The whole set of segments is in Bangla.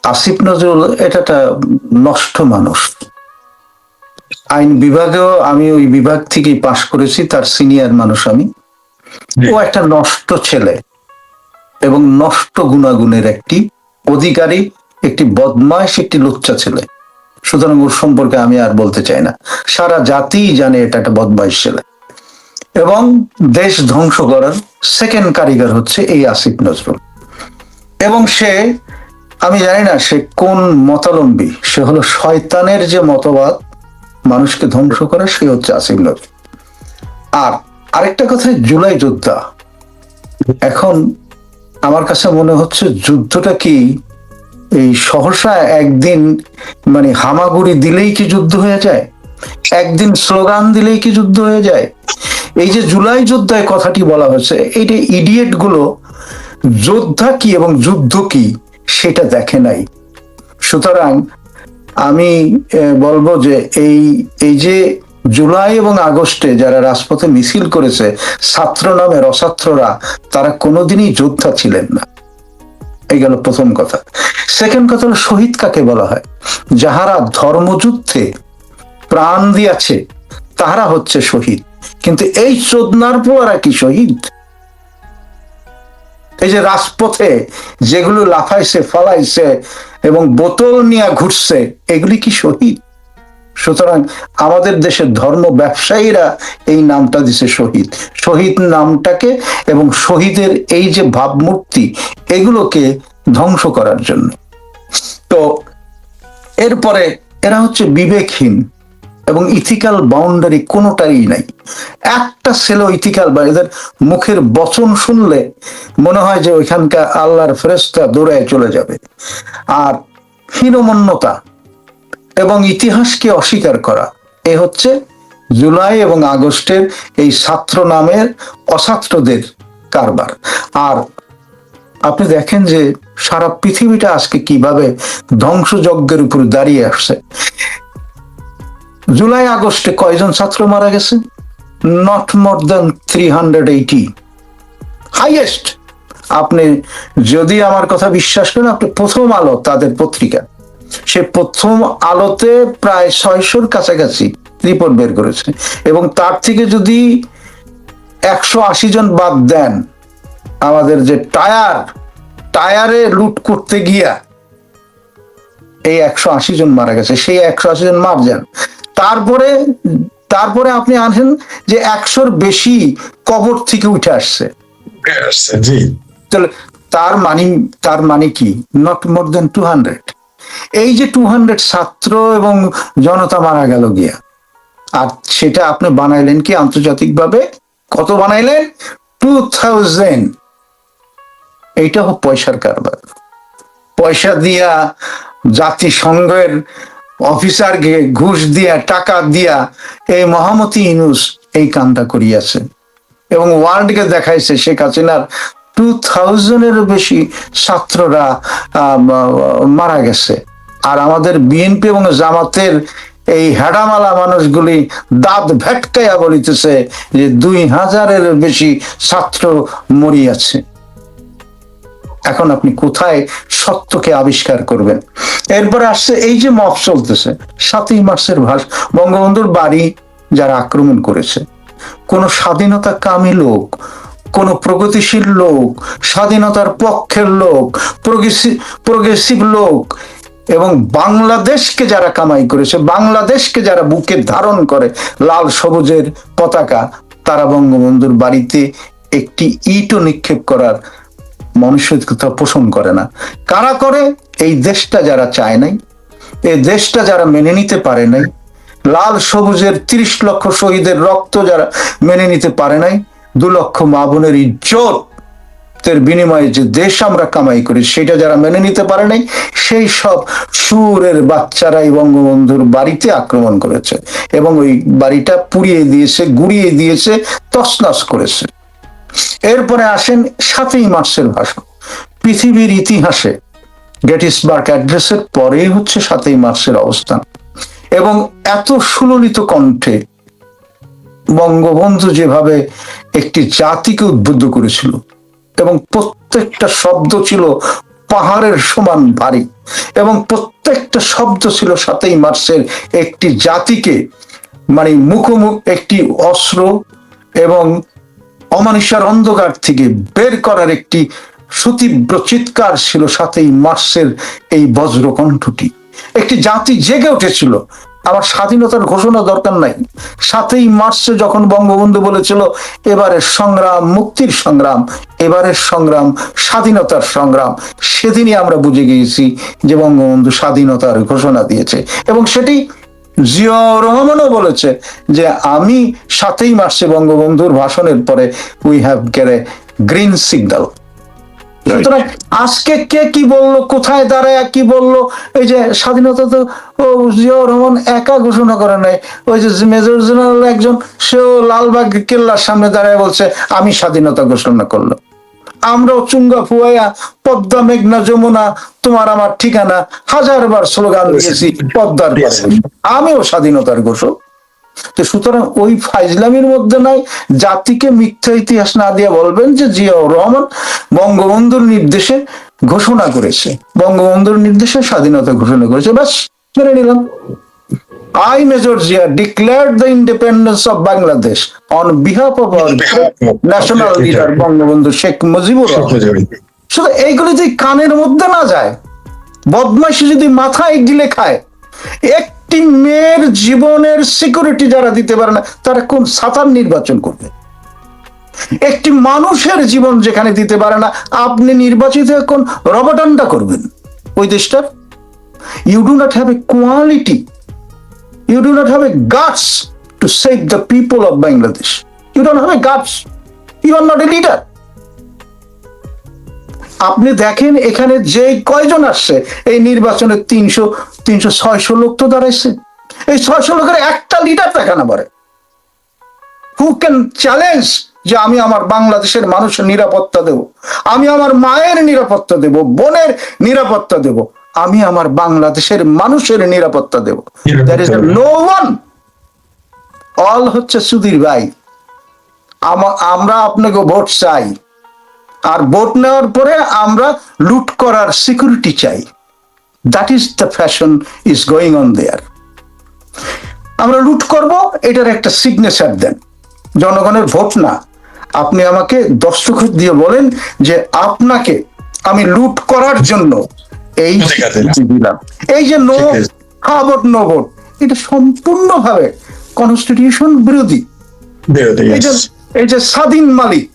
আসিফ নজরুল এটা একটা নষ্ট মানুষ। আইন বিভাগেও আমি ওই বিভাগ থেকেই পাশ করেছি, তার সিনিয়র মানুষ আমি। ও একটা নষ্ট ছেলে এবং নষ্ট গুণাগুণের একটি অধিকারী, একটি বদমাশ, একটি লুচ্চা ছেলে। সুতরাং ওর সম্পর্কে আমি আর বলতে চাই না, সারা জাতিই জানে এটা একটা বদমাইশ ছেলে। এবং দেশ ধ্বংস করার সেকেন্ড কারিগর হচ্ছে এই আসিফ নজরুল। এবং সে, আমি জানি না সে কোন মতালম্বী, সে হলো শয়তানের যে মতবাদ মানুষকে ধ্বংস করে, সে হচ্ছে আসিফ নজরুল। আর আরেকটা কথা, জুলাই যোদ্ধা। এখন আমার কাছে মনে হচ্ছে যুদ্ধটা কি এই সহসা একদিন মানে হামাগুড়ি দিলেই কি যুদ্ধ হয়ে যায়, একদিন স্লোগান দিলেই কি যুদ্ধ হয়ে যায়? এই যে জুলাই যোদ্ধায় কথাটি বলা হয়েছে, এইটা ইডিয়েট গুলো যোদ্ধা কি এবং যুদ্ধ কি সেটা দেখে নাই। সুতরাং আমি বলবো যে এই এই যে জুলাই এবং আগস্টে যারা রাজপথে মিছিল করেছে ছাত্র নামের অছাত্ররা, তারা কোনোদিনই যোদ্ধা ছিলেন না। এই গেল প্রথম কথা। সেকেন্ড কথা হলো শহীদ কাকে বলা হয়? যাহারা ধর্মযুদ্ধে প্রাণ দিয়াছে তাহারা হচ্ছে শহীদ। কিন্তু এই চোদনার পোয়ারা কি শহীদ? এই যে রাজপথে যেগুলো লাফাইছে, ফালাইছে এবং বোতল নিয়ে ঘুরছে, এগুলি কি শহীদ? সুতরাং আমাদের দেশের ধর্ম ব্যবসায়ীরা এই নামটা দিছে শহীদ। শহীদ নামটাকে এবং শহীদের এই যে ভাবমূর্তি, এগুলোকে ধ্বংস করার জন্য। তো এরপরে এরা হচ্ছে বিবেকহীন এবং ইথিক্যাল বাউন্ডারি কোনোটাই নাই। একটা ছেলে ইথিক্যাল বা এদের মুখের বচন শুনলে মনে হয় যে ওইখানকার আল্লাহর ফেরেশতা দৌড়ায় চলে যাবে। আর হীনমন্যতা এবং ইতিহাসকে অস্বীকার করা, এ হচ্ছে জুলাই এবং আগস্টের এই ছাত্র নামের অছাত্রদের কারবার। আর আপনি দেখেন যে সারা পৃথিবীটা আজকে কিভাবে ধ্বংসযজ্ঞের উপর দাঁড়িয়ে আসছে। জুলাই আগস্টে কয়জন ছাত্র মারা গেছে? Not more than 380, highest. আপনি যদি আমার কথা বিশ্বাস করেন, আপনি প্রথম আলো তাদের পত্রিকা, সে প্রথম আলোতে প্রায় 600-র কাছাকাছি রিপোর্ট বের করেছে। এবং তার থেকে যদি 180 জন বাদ দেন, আমাদের যে টায়ারে লুট করতে গিয়া এই 180 জন মারা গেছে, সেই 180 জন মার যান। তারপরে তারপরে আপনি আনেন যে 100-র বেশি কবর থেকে উঠে আসছে। জি, তাহলে তার মানে কি? নট মোর দেন 200। এই যে 200 ছাত্র এবং জনতা মারা গেল গিয়া, আর সেটা আপনি বানাইলেন কি আন্তর্জাতিকভাবে? কত বানাইলেন? 2000। এইটা হোক পয়সার কারবার। পয়সা দিয়া জাতিসংঘের অফিসারকে ঘুষ দিয়া, টাকা দিয়া এই মহামতি ইউনূস এই কামটা করিয়াছে এবং ওয়ার্ল্ডকে দেখাইছে শেখ হাসিনার 2000-এরও বেশি ছাত্ররা মারা গেছে। আর আমাদের বিএনপি এবং জামাতের এই হেডামালা মানুষগুলি দাঁত ভেটকাইয়া বলিতেছে যে 2000-এর বেশি ছাত্র মরিয়াছে। এখন আপনি কোথায় সত্যকে আবিষ্কার করবেন? এরপরে আসছে এই যে মব চলতেছে 7ই মার্চের বঙ্গবন্ধুর বাড়ি যারা আক্রমণ করেছে, কোন স্বাধীনতা কামী লোক, কোন প্রগতিশীল লোক, স্বাধীনতার পক্ষের লোক, প্রগ্রেসিভ লোক এবং বাংলাদেশকে যারা কামাই করেছে, বাংলাদেশকে যারা বুকে ধারণ করে লাল সবুজের পতাকা, তারা বঙ্গবন্ধুর বাড়িতে একটি ইটও নিক্ষেপ করার মানসিকতা পোষণ করে না। কারা করে? এই দেশটা যারা চায় নাই, এই দেশটা যারা মেনে নিতে পারে নাই, লাল সবুজের 30 লক্ষ শহীদের রক্ত যারা মেনে নিতে পারে নাই, 2 লক্ষ মা বোনের ইজ্জতের বিনিময়ে যে দেশ আমরা কামাই করি সেটা যারা মেনে নিতে পারে নাই, সেই সব সুরের বাচ্চারাই বঙ্গবন্ধুর বাড়িতে আক্রমণ করেছে এবং ওই বাড়িটা পুড়িয়ে দিয়েছে, গুড়িয়ে দিয়েছে, তছনছ করেছে। এরপরে আসেন 7ই মার্চের ভাষণ। পৃথিবীর ইতিহাসে গেটিসবার্গ অ্যাড্রেসের পরেই হচ্ছে 7ই মার্চের অবস্থান। এবং এত সুললিত কণ্ঠে বঙ্গবন্ধু যেভাবে একটি জাতিকে উদ্বুদ্ধ করেছিল এবং প্রত্যেকটা শব্দ ছিল পাহাড়ের সমান ভারী, এবং প্রত্যেকটা শব্দ ছিল 7ই মার্চের একটি জাতিকে মানে মুখোমুখ একটি অস্ত্র এবং অমানুষের অন্ধকার থেকে বের করার একটি সুতীব্র চিৎকার ছিল 7ই মার্চের এই বজ্রকণ্ঠটি। একটি জাতি জেগে উঠেছিল। আমার স্বাধীনতার ঘোষণা দরকার নাই। 7ই মার্চে যখন বঙ্গবন্ধু বলেছিল এবারের সংগ্রাম মুক্তির সংগ্রাম, এবারের সংগ্রাম স্বাধীনতার সংগ্রাম, সেদিনই আমরা বুঝে গিয়েছি যে বঙ্গবন্ধু স্বাধীনতার ঘোষণা দিয়েছে। এবং সেটি জিয়াউর রহমানও বলেছে যে আমি 7ই মার্চে বঙ্গবন্ধুর ভাষণের পরে we have get a green signal. সুতরাং আজকে কে কি বললো, কোথায় দাঁড়ায় কি বললো, এই যে স্বাধীনতা তো জিয়াউর রহমান একা ঘোষণা করে নাই। ওই যে মেজর জেনারেল একজন, সেও লালবাগ কেল্লার সামনে দাঁড়ায় বলছে আমি স্বাধীনতা ঘোষণা করলাম। আমরাও চুঙ্গা ফুয়াইয়া পদ্মা মেঘনা যমুনা তোমার আমার ঠিকানা হাজারবার স্লোগান দিয়েছি পদ্মার পাশে, আমিও স্বাধীনতার ঘোষক। তো সুতরাং ওই ফাইজলামির মধ্যে নাই। জাতিকে মিথ্যা ইতিহাস না দিয়ে বলবেন যে জিয়াউর রহমান বঙ্গবন্ধুর নির্দেশে ঘোষণা করেছে, বঙ্গবন্ধুর নির্দেশে স্বাধীনতা ঘোষণা করেছে, ব্যাস মেনে নিলাম। I, Major Zia, declared the independence of Bangladesh on behalf of our national leader Bangabandhu Sheikh Mujibur Rahman. শুধু এইগুলো যদি কানের মধ্যে না যায়, বদমাইশি যদি মাথায় গিলে খায়, একটি মেয়ের জীবনের সিকিউরিটি যারা দিতে পারে না তারা কোন সাতার নির্বাচন করবে? একটি মানুষের জীবন যেখানে দিতে পারে না, আপনি নির্বাচিত কোন রবাডান্ডা করবেন ওই দেশটার? You do not have a quality, you do not have a guts to save the people of Bangladesh. You don't have a guts. You are not a leader. আপনি দেখেন এখানে যে কয়জন আসছে এই নির্বাচনে 300-600 লোক তো দাঁড়াইছে। এই 600 লোকের একটা লিডার দেখা না পারে হু ক্যান চ্যালেঞ্জ যে আমি আমার বাংলাদেশের মানুষের নিরাপত্তা দেব, আমি আমার মায়ের নিরাপত্তা দেব, বোনের নিরাপত্তা দেব, আমি আমার বাংলাদেশের মানুষের নিরাপত্তা দেব। There is no one. All হচ্ছে সুধীর ভাই, আমরা আপনাকে ভোট চাই, আর ভোট নেওয়ার পরে আমরা লুট করার সিকিউরিটি চাই। That is the fashion is going on their. আমরা লুট করব, এটার একটা সিগনেচার দেন, জনগণের ভোট না। আপনি আমাকে দস্তখত দিয়ে বলেন যে আপনাকে আমি লুট করার জন্য এই দিলাম। এই যে নো ভোট নো ভোট, এটা সম্পূর্ণভাবে কনস্টিটিউশন বিরোধী। এই যে স্বাধীন মালিক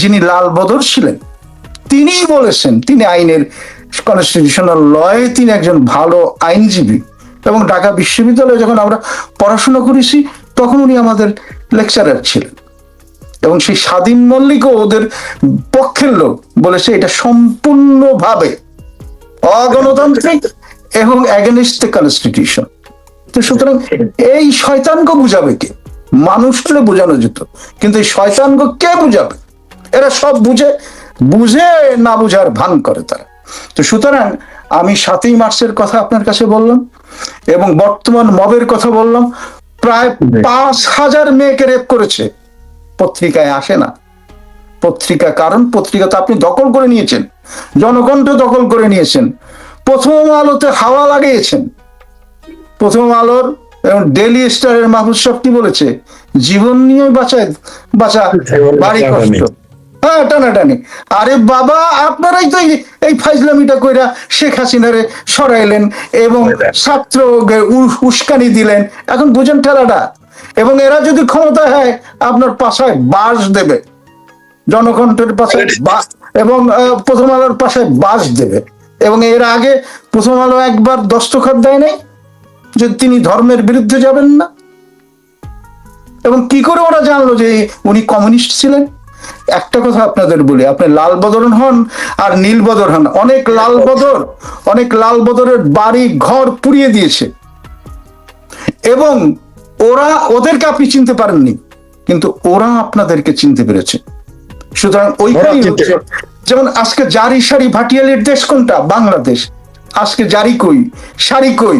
যিনি লাল বদর ছিলেন, তিনি বলেছেন, তিনি আইনের কনস্টিটিউশনাল লয়ে তিনি একজন ভালো আইনজীবী, এবং ঢাকা বিশ্ববিদ্যালয়ে যখন আমরা পড়াশোনা করেছি তখন উনি আমাদের লেকচারার ছিলেন, এবং সেই স্বাধীন মল্লিকও ওদের পক্ষের লোক, বলেছে এটা সম্পূর্ণভাবে অগণতান্ত্রিক এবং এগেনস্ট দ্য কনস্টিটিউশন। তো সুতরাং এই শয়তানকে বুঝাবে কে? মানুষ হলে বোঝানো যেত, কিন্তু এই শয়তানকে কে বুঝাবে? এরা সব বুঝে না বুঝার ভান করে তারা। তো সুতরাং আমি 7ই মার্চের কথা আপনার কাছে বললাম, এবং বর্তমান মবের কথা বললাম। প্রায় 5000 মেয়েকে রেপ করেছে, পত্রিকায় আসে না। পত্রিকা, কারণ পত্রিকা তো আপনি দখল করে নিয়েছেন, জনকণ্ঠ দখল করে নিয়েছেন, প্রথম আলোতে হাওয়া লাগিয়েছেন। প্রথম আলোর এবং ডেইলি স্টারের মাহফুজ সাহেব কি বলেছে? জীবন নিয়ে বাঁচা বাড়ি কষ্ট, হ্যাঁ টানাটানি। আরে বাবা, আপনারাই তো এই ফাইজলামিটা কইরা শেখ হাসিনারে সরাইলেন এবং ছাত্র উস্কানি দিলেন। এখন বুঝেন ঠেলাটা। এবং এরা যদি ক্ষমতা হয় আপনার পাশায় বাস দেবে, জনকণ্ঠের পাশে এবং প্রথম আলোর পাশে বাস দেবে। এবং এর আগে প্রথম আলো একবার দস্তখত দেয় নাই যে তিনি ধর্মের বিরুদ্ধে যাবেন না। এবং কি করে ওরা জানলো যে উনি কমিউনিস্ট ছিলেন? একটা কথা আপনাদের বলি, আপনি লাল বদরন হন আর নীল বদর হন, অনেক লাল বদরের বাড়ি ঘর পুড়িয়ে দিয়েছে, এবং ওদেরকে আপনি চিনতে পারেননি, কিন্তু ওরা আপনাদেরকে চিনতে পেরেছে। সুতরাং ওইখানেই হচ্ছে, যেমন আজকে জারি সারি ভাটিয়ালির দেশ কোনটা? বাংলাদেশ। আজকে জারি কই, শাড়ি কই?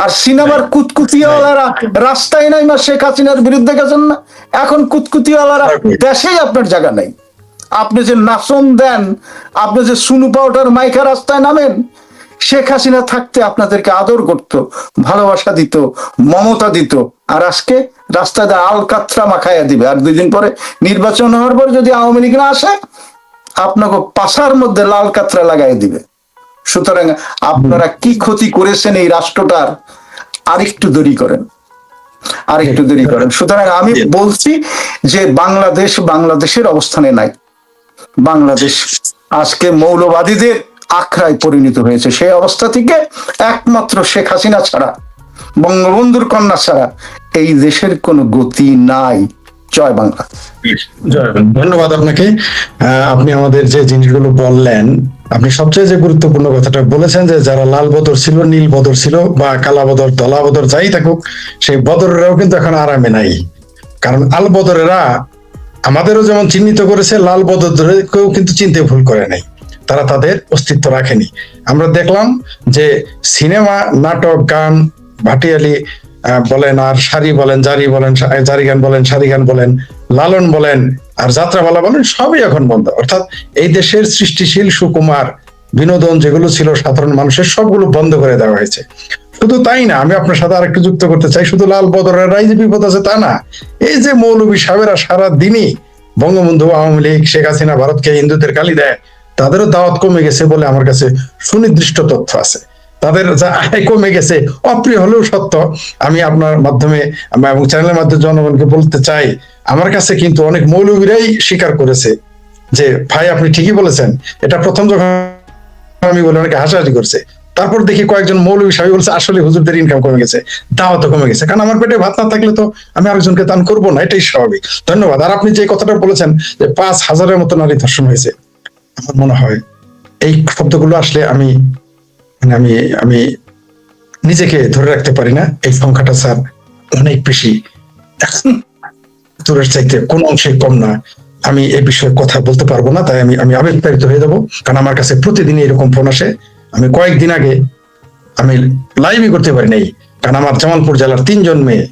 আর সিনেমার কুতকুতিওয়ালারা রাস্তায় নাই, মা শেখ হাসিনার বিরুদ্ধে গেছেন না, এখন কুতকুতিওয়ালারা দেশেই আপনার জায়গা নাই। আপনি যে নাচন দেন, আপনি যে সুনু পাউডার মাইকা রাস্তায় নামেন, শেখ হাসিনা থাকতে আপনাদেরকে আদর করত, ভালোবাসা দিত, মমতা দিত। আর আজকে রাস্তায় আলকাতরা মাখাইয়া দিবে। আর 2 দিন পরে নির্বাচন হওয়ার পর যদি আওয়ামী লীগ না আসে, আপনাকে পাশার মধ্যে লাল কাতরা লাগাই দিবে। সুতরাং আপনারা কি ক্ষতি করেছেন এই রাষ্ট্রটার, আরেকটু দেরি করেন, আরেকটু দেরি করেন। সুতরাং আমি বলছি যে বাংলাদেশের অবস্থানে নাই। বাংলাদেশ আজকে মৌলবাদীদের আখড়ায় পরিণত হয়েছে। সেই অবস্থা থেকে একমাত্র শেখ হাসিনা ছাড়া, বঙ্গবন্ধুর কন্যা ছাড়া এই দেশের কোনো গতি নাই। জয় বাংলা। ধন্যবাদ আপনাকে। আপনি আমাদের যে জিনিসগুলো বললেন, আপনি সবচেয়ে যে গুরুত্বপূর্ণ কথাটা বলেছেন যে যারা লাল বদর ছিল, নীল বদর ছিল, বা কালা বদর, ধলা বদর যাই থাকুক, সেই বদরেরাও কিন্তু এখন আরামে নাই। কারণ আল বদরেরা আমাদেরও যেমন চিহ্নিত করেছে, লাল বদরেরকেও কিন্তু চিনতে ভুল করে নাই। তারা তাদের অস্তিত্ব রাখেনি। আমরা দেখলাম যে সিনেমা, নাটক, গান, ভাটিয়ালি বলেন, আর শাড়ি বলেন, জারি গান বলেন, শাড়ি গান বলেন, লালন বলেন, আর যাত্রাপালা বলেন, সবই এখন বন্ধ। অর্থাৎ এই দেশের সৃষ্টিশীল সুকুমার বিনোদন যেগুলো ছিল সাধারণ মানুষের, সবগুলো বন্ধ করে দেওয়া হয়েছে। শুধু তাই না, আমি আপনার সাথে আরেকটু যুক্ত করতে চাই, শুধু লাল বদরেরাই যে বিপদ আছে তা না। এই যে মৌলবী সাহেবেরা সারা দিনই বঙ্গবন্ধু, আওয়ামী লীগ, শেখ হাসিনা ভারতকে হিন্দুদের গালি দেয়, তাদেরও দাওয়াত কমে গেছে বলে আমার কাছে সুনির্দিষ্ট তথ্য আছে। তাদের যা আয় কমে গেছে, অপ্রিয় হলেও সত্য। আমি আপনার মাধ্যমে এবং চ্যানেলের মাধ্যমে জনগণকে বলতে চাই, আমার কাছে কিন্তু অনেক মৌলবীরাই স্বীকার করেছে যে ভাই আপনি ঠিকই বলেছেন। এটা প্রথম যখন আমি বলে অনেকে হাসাহাসি করছে, তারপর দেখি কয়েকজন মৌলবী সাহেব বলছে আসলে হুজুরদের ইনকাম কমে গেছে, দাওয়াতও কমে গেছে। কারণ আমার পেটে ভাত না থাকলে তো আমি আরেকজনকে দান করবো না, এটাই স্বাভাবিক। ধন্যবাদ। আর আপনি যে কথাটা বলেছেন যে 5,000-এর মতো নারী ধর্ষণ হয়েছে, আমার মনে হয় এই শব্দগুলো আসলে আমি নিজেকে ধরে রাখতে পারি না। এই সংখ্যাটা স্যার অনেক বেশি, দূরের চাইতে কোন অংশে কম না। আমি এই বিষয়ে কথা বলতে পারবো না, তাই আমি আবেগতাড়িত হয়ে যাবো। কারণ আমার কাছে প্রতিদিনই এরকম ফোন আসে। আমি কয়েকদিন আগে আমি লাইভই করতে পারি নাই, কারণ আমার জামালপুর জেলার 3 মেয়ে,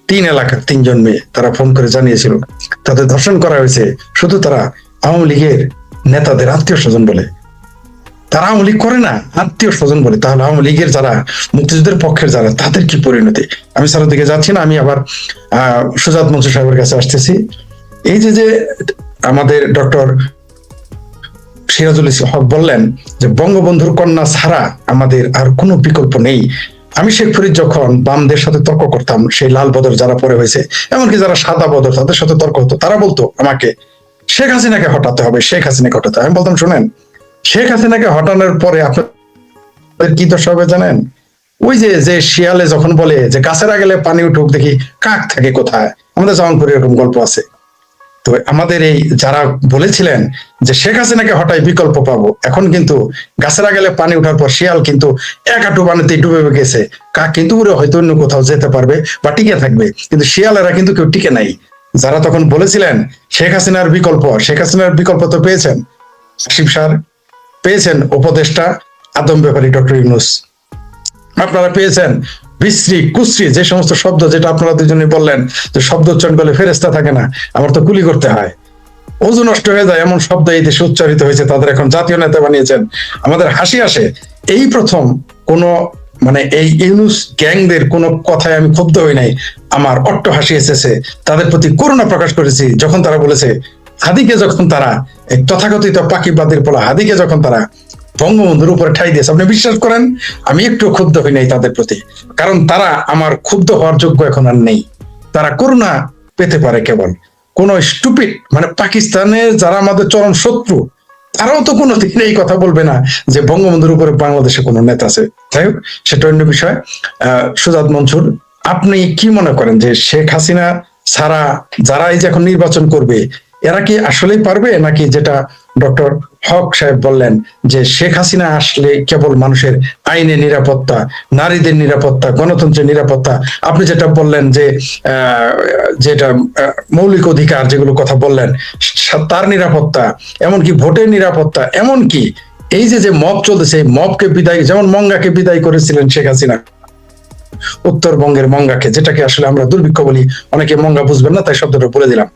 3 এলাকার 3 মেয়ে, তারা ফোন করে জানিয়েছিল তাদের ধর্ষণ করা হয়েছে। শুধু তারা আওয়ামী লীগের নেতাদের আত্মীয় স্বজন বলে, তারা আওয়ামী লীগ করে না, আত্মীয় স্বজন বলে। তাহলে আওয়ামী লীগের যারা মুক্তিযুদ্ধের পক্ষের যারা, তাদের কি পরিণতি? আমি স্যারের দিকে যাচ্ছি না, আমি আবার সুজাত মনসুর সাহেবের কাছে আসতেছি। এই যে আমাদের ডক্টর সিরাজুল হক বললেন যে বঙ্গবন্ধুর কন্যা ছাড়া আমাদের আর কোনো বিকল্প নেই। আমি শেখ ফরিদ যখন বামদের সাথে তর্ক করতাম, সেই লাল বদর যারা পরে হয়েছে, এমনকি যারা সাদা বদর, তাদের সাথে তর্ক হতো, তারা বলতো আমাকে শেখ হাসিনাকে হটাতে হবে, শেখ হাসিনাকে হটাতে হবে। আমি বলতাম শুনেন, শেখ হাসিনাকে হটানোর পরে আপনাদের কি দশা হবে জানেন? ওই যে শিয়ালে যখন বলে যে গাছেরা গেলে পানি উঠুক, দেখি কাক থাকে কোথায়। আমাদের জামালপুরে এরকম গল্প আছে। তো আমাদের এই যারা বলেছিলেন যে শেখ হাসিনাকে হটাই বিকল্প পাবো, এখন কিন্তু গাছেরা গেলে পানি উঠার পর শিয়াল কিন্তু এক হাঁটু পানিতে ডুবে গেছে। কাক কিন্তু উড়ে হয়তো অন্য কোথাও যেতে পারবে বা টিকে থাকবে, কিন্তু শিয়ালেরা কিন্তু কেউ টিকে নাই। যারা তখন বলেছিলেন শেখ হাসিনার বিকল্প তো পেয়েছেন আসিফ স্যার, পেয়েছেন উপদেষ্টা আদম ব্যাপারী ডক্টর ইউনূস, আপনারা পেয়েছেন বিশ্রী কুশ্রী যে সমস্ত শব্দ, যেটা আপনারা দুজনে বললেন যে শব্দ উচ্চারণ করলে ফেরেশতা থাকে না, আমার তো কুলি করতে হয়, ওযু নষ্ট হয়ে যায়, এমন শব্দ এই দেশে উচ্চারিত হয়েছে। তাদের এখন জাতীয় নেতা বানিয়েছেন। আমাদের হাসি আসে, এই প্রথম কোন এই ইউনূস গ্যাংদের কোন কথায় আমি ক্ষুব্ধ হই নাই, আমার অট্ট হাসি এসেছে। তাদের প্রতি করুণা প্রকাশ করেছি যখন তারা বলেছে হাদিকে, যখন তারা এক তথাকথিত পাকিবাদের পোলা হাদিকে যখন তারা বঙ্গবন্ধুর উপরে ঠাই দিয়েছে। আপনি বিশ্বাস করেন আমি একটু ক্ষুব্ধ হই নাই তাদের প্রতি, কারণ তারা আমার ক্ষুব্ধ হওয়ার যোগ্য এখন আর নেই। তারা করুণা পেতে পারে কেবল কোন স্টুপিড, পাকিস্তানের যারা আমাদের চরম শত্রু, তারাও তো কোনোদিন এই কথা বলবে না যে বঙ্গবন্ধুর উপরে বাংলাদেশে কোনো নেতা আছে। যাই হোক, সেটা অন্য বিষয়। সুজাত মনসুর, আপনি কি মনে করেন যে শেখ হাসিনা ছাড়া যারা এই যে এখন নির্বাচন করবে, এরা কি আসলেই পারবে, নাকি যেটা ডক্টর হক সাহেব বললেন যে শেখ হাসিনা আসলে কেবল মানুষের আইনের নিরাপত্তা, নারীদের নিরাপত্তা, গণতন্ত্রের নিরাপত্তা, আপনি যেটা বললেন যে যেটা মৌলিক অধিকার যেগুলো কথা বললেন তার নিরাপত্তা, এমনকি ভোটের নিরাপত্তা, এমনকি এই যে মব চলতেছে, এই মবকে বিদায়, যেমন মঙ্গাকে বিদায় করেছিলেন শেখ হাসিনা, উত্তরবঙ্গের মঙ্গাকে, যেটাকে আসলে আমরা দুর্ভিক্ষ বলি, অনেকে মঙ্গা বুঝবেন না তাই শব্দটা বলে দিলাম,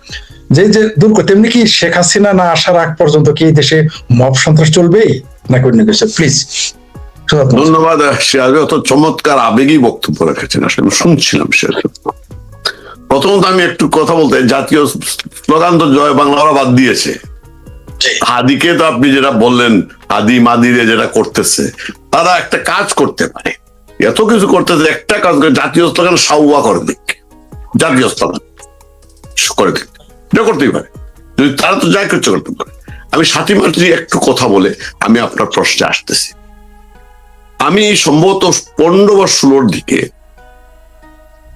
যে দুর্ভিক্ষ, তেমনি কি শেখ হাসিনা না আসার আগ পর্যন্ত কি এই দেশে মব সন্ত্রাস চলবেই নাকি অন্য কিছু? প্লিজ। ধন্যবাদ। সিরাজ অত চমৎকার আবেগী বক্তব্য রেখেছেন, আসলে আমি শুনছিলাম। প্রথমত আমি একটু কথা বলতে, জাতীয় স্লোগান তো জয় বাংলা ওরা বাদ দিয়েছে। হাদিকে তো আপনি যেটা বললেন, হাদি মাদিরে যেটা করতেছে, তারা একটা কাজ করতে পারে, এত কিছু করতেছে, একটা কাজ করে জাতীয় স্লোগান সাউয়া করে দিক, জাতীয় স্লোগান করে দিক, এটা করতেই পারে, যদি তারা তো যাই করতে করতে পারে। আমি 7ই মার্চ একটু কথা বলে আমি আপনার প্রশ্নে আসতেছি। আমি সম্ভবত 15 বা 16-র দিকে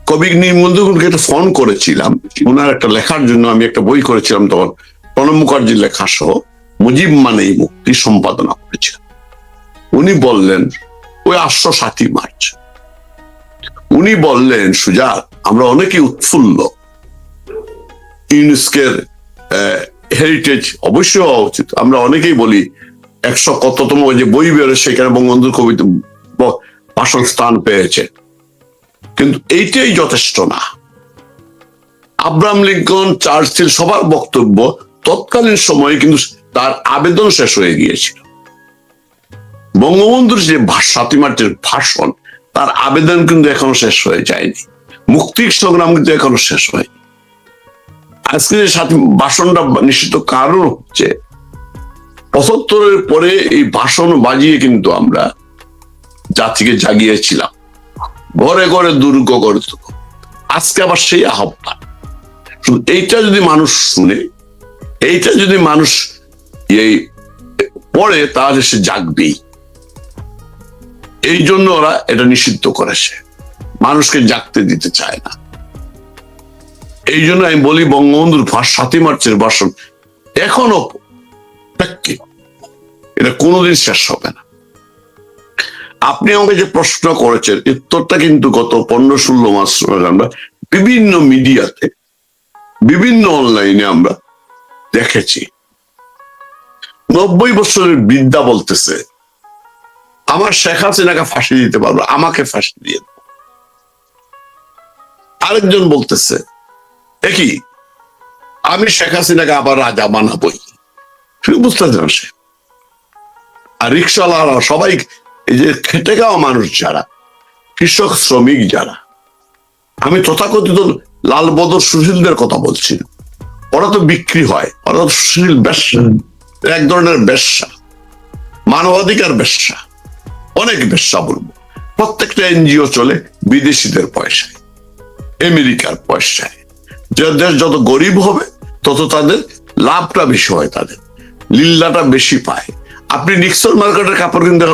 কবি নির্মলকে একটা ফোন করেছিলাম, ওনার একটা লেখার জন্য। আমি একটা বই করেছিলাম তখন, প্রণব মুখার্জির লেখা সহ, মুজিব মানেই মুক্তি, সম্পাদনা করেছিলাম। উনি বললেন, ওই 7ই মার্চ উনি বললেন, সুজাত, আমরা অনেকেই উৎফুল্ল, ইউনেস্কোর হেরিটেজ অবশ্যই হওয়া উচিত। আমরা অনেকেই বলি 100 কততম যে বই বেরোয় সেখানে বঙ্গবন্ধুর কবিতা ভাষণ স্থান পেয়েছে, কিন্তু এইটাই যথেষ্ট না। আব্রাহাম লিঙ্কন, চার্চিল, সবার বক্তব্য তৎকালীন সময়ে কিন্তু তার আবেদন শেষ হয়ে গিয়েছিল। বঙ্গবন্ধুর যে 7ই মার্চের ভাষণ, তার আবেদন কিন্তু এখনো শেষ হয়ে যায়নি, মুক্তির সংগ্রাম কিন্তু এখনো শেষ হয়নি। আজকে যে ভাষণটা নিশ্চিত কারণ হচ্ছে 75-এর পরে এই ভাষণ বাজিয়ে কিন্তু আমরা জাতিকে জাগিয়েছিলাম, ঘরে ঘরে দুর্গ গড়ে তুলো। আজকে আবার সেই আহ্বান। এইটা যদি মানুষ শুনে, এইটা যদি মানুষ এই পড়ে, তাহলে সে জাগবেই। এই জন্য ওরা এটা নিষিদ্ধ করেছে, মানুষকে জাগতে দিতে চায় না। এই জন্য আমি বলি, বঙ্গবন্ধুর 7ই মার্চের ভাষণ এখনো এটা কোনোদিন শেষ হবে না। আপনি আমাকে যে প্রশ্ন করেছেন, উত্তরটা কিন্তু গত 15-16 মাস আমরা বিভিন্ন মিডিয়াতে, বিভিন্ন অনলাইনে আমরা দেখেছি। 90 বছরের বৃদ্ধা বলতেছে, আমার শেখ হাসিনাকে ফাঁসি দিতে পারবো, আমাকে ফাঁসি দিয়ে দেবো। আরেকজন বলতেছে, একই, আমি শেখ হাসিনাকে আবার রাজা বানাবই। বুঝতেছেন সে? আর রিক্সাওয়ালারা সবাই, এই যে খেটে খাওয়া মানুষ যারা, কৃষক শ্রমিক যারা, আমি তথাকথিত লালবদর সুশীলদের কথা বলছি, ওরা তো বিক্রি হয়, ওরা তো সুশীল ব্যবসা, এক ধরনের ব্যবসা, মানবাধিকার ব্যবসা, অনেক ব্যবসা বলবো। প্রত্যেকটা এনজিও চলে বিদেশিদের পয়সায়, আমেরিকার পয়সায়। যে দেশ যত গরিব হবে তত তাদের লাভটা বেশি হয়, তাদের লিল্লাটা বেশি পায়। আপনি নিক্সন মার্কেটের কাপড় কিন্তু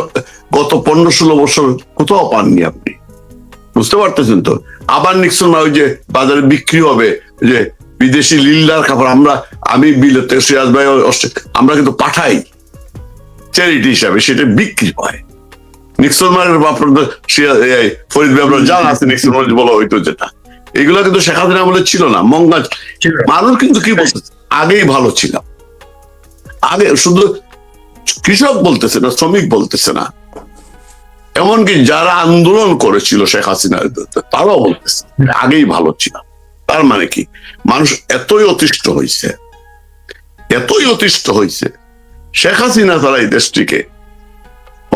গত 15-16 বছর কোথাও পাননি আপনি, বুঝতে পারতেছেন তো? আবার নিক্সন ওই যে বাজারে বিক্রি হবে যে বিদেশি লিল্লার কাপড়, আমি বিলেতে, সিরাজ ভাই, আমরা কিন্তু পাঠাই চ্যারিটি হিসাবে, সেটা বিক্রি হয়। নিক্সন মার্কেট ফরিদ ভাই আপনার জানা আছে, নিক্সন মার্কেট বলা হইতো যেটা, এগুলো কিন্তু শেখ হাসিনা আমলে ছিল না। মঙ্গা মানুষ কিন্তু কি বলছে, আগেই ভালো ছিলাম, আগে শুধু কৃষক বলতেছে না, শ্রমিক বলতেছে না, এমনকি যারা আন্দোলন করেছিল শেখ হাসিনার বিরুদ্ধে তারাও বলতেছে আগেই ভালো ছিলাম। তার মানে কি, মানুষ এতই অতিষ্ঠ হয়েছে, এতই অতিষ্ঠ হয়েছে শেখ হাসিনা তারা এই দেশটিকে,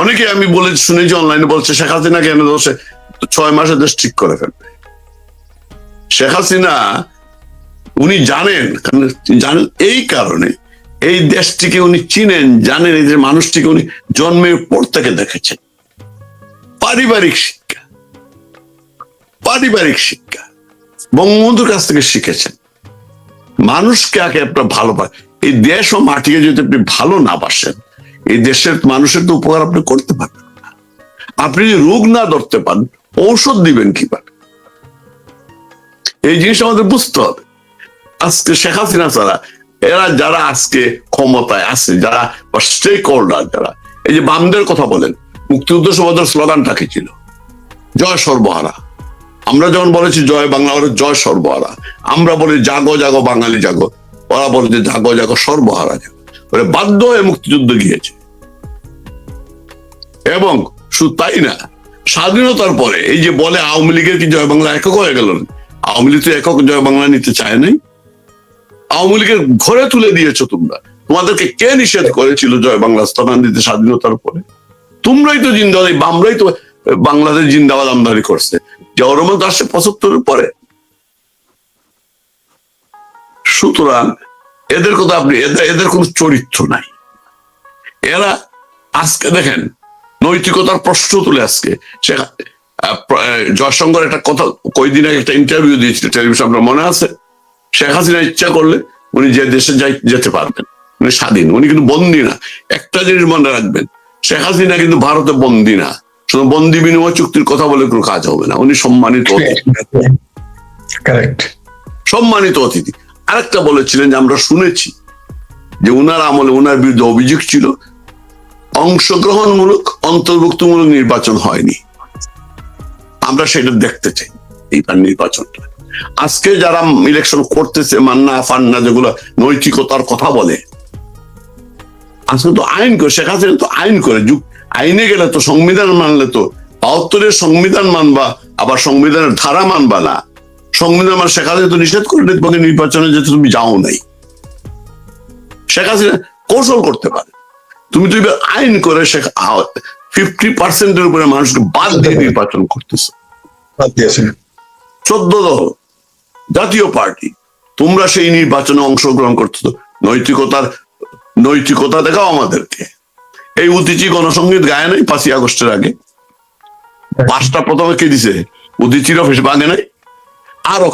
অনেকে আমি বলে শুনেছি অনলাইনে বলছে শেখ হাসিনা কেন দোষে 6 মাসে দেশ ঠিক করে ফেলবে। শেখ হাসিনা উনি জানেন এই কারণে এই দেশটিকে উনি চিনেন, জানেন এই যে মানুষটিকে উনি জন্মের পর থেকে দেখেছেন। পারিবারিক শিক্ষা বঙ্গবন্ধুর কাছ থেকে শিখেছেন। মানুষকে আগে আপনার ভালোবাসে, এই দেশ ও মাটিকে যদি আপনি ভালো না বাসেন, এই দেশের মানুষের তো উপকার আপনি করতে পারবেন না। আপনি যদি রোগ না ধরতে পারেন, ঔষধ দিবেন কিভাবে? এই জিনিস আমাদের বুঝতে হবে। আজকে শেখ হাসিনা ছাড়া এরা যারা আজকে ক্ষমতায় আছে, যারা স্টেক হোল্ডার, যারা এই যে বামদের কথা বলেন, মুক্তিযুদ্ধ সমাজের স্লোগানটা কি ছিল? জয় সর্বহারা। আমরা যখন বলেছি জয় বাংলা, ওরা জয় সর্বহারা। আমরা বলি জাগো জাগো বাঙালি জাগো, ওরা বলে যে জাগো জাগো সর্বহারা জাগো। ওরা বাধ্য হয়ে মুক্তিযুদ্ধ গিয়েছে। এবং শুধু তাই না, স্বাধীনতার পরে এই যে বলে আওয়ামী লীগের কি জয় বাংলা একক হয়ে গেল, আওয়ামী লীগ তো একক জয় বাংলা নিতে চায় নাই। আওয়ামী লীগের ঘরে তুলে দিয়েছো তোমরা। তোমাদেরকে কে নিষেধ করেছিল জয় বাংলা স্লোগান দিতে স্বাধীনতার পরে? তোমরাই তো জিন্দাবাদ, বামরাই তো বাংলাদেশ জিন্দাবাদ আমদানি করছে। জিয়াউর রহমান তো আসছে 75-এর পরে। সুতরাং এদের কথা আপনি, এদের কোনো চরিত্র নাই। এরা আজকে দেখেন নৈতিকতার প্রশ্ন তুলে আজকে সে জয়শঙ্কর একটা কথা কয়েকদিন আগে একটা ইন্টারভিউ দিয়েছিল টেলিভিশন, আপনার মনে আছে? শেখ হাসিনা ইচ্ছা করলে উনি যে দেশে যেতে পারবেন, উনি স্বাধীন, উনি কিন্তু বন্দী না। একটা জিনিস মনে রাখবেন, শেখ হাসিনা কিন্তু ভারতে বন্দী না। শুধু বন্দী বিনিময় চুক্তির কথা বলে কোনো কাজ হবে না। উনি সম্মানিত অতিথি, সম্মানিত অতিথি। আরেকটা বলেছিলেন যে আমরা শুনেছি যে উনার আমলে উনার বিরুদ্ধে অভিযোগ ছিল অংশগ্রহণমূলক অন্তর্ভুক্তমূলক নির্বাচন হয়নি। আমরা সেটা দেখতে চাই এইবার নির্বাচনটা। আজকে যারা ইলেকশন করতেছে, মান্না ফান্না যেগুলো নৈতিকতার কথা বলে, আজকে তো আইন করে, শেখ হাসিনা তো আইন করে, আইনে গেলে তো সংবিধান মানলে তো ৭২-এর সংবিধান মানবা, আবার সংবিধানের ধারা মানবা না। সংবিধান মানে শেখ হাসিনা তো নিষেধ করে তোমাকে নির্বাচনে যেতে, তুমি যাও নাই। শেখ হাসিনা কৌশল করতে পারে। তুমি তো এবার আইন করে 50% উপরে মানুষকে বাদ দিয়ে নির্বাচন করতেছ। 14 দল জাতীয় পার্টি, তোমরা সেই নির্বাচনে অংশগ্রহণ করতেছ। নৈতিকতা দেখাও আমাদেরকে। এই উদীচী গণসংগীত গায়ে নাই 5ই আগস্টের আগে? 5টা প্রথমে কে দিছে? উদীচীর অফিস বাগে নাই? আরো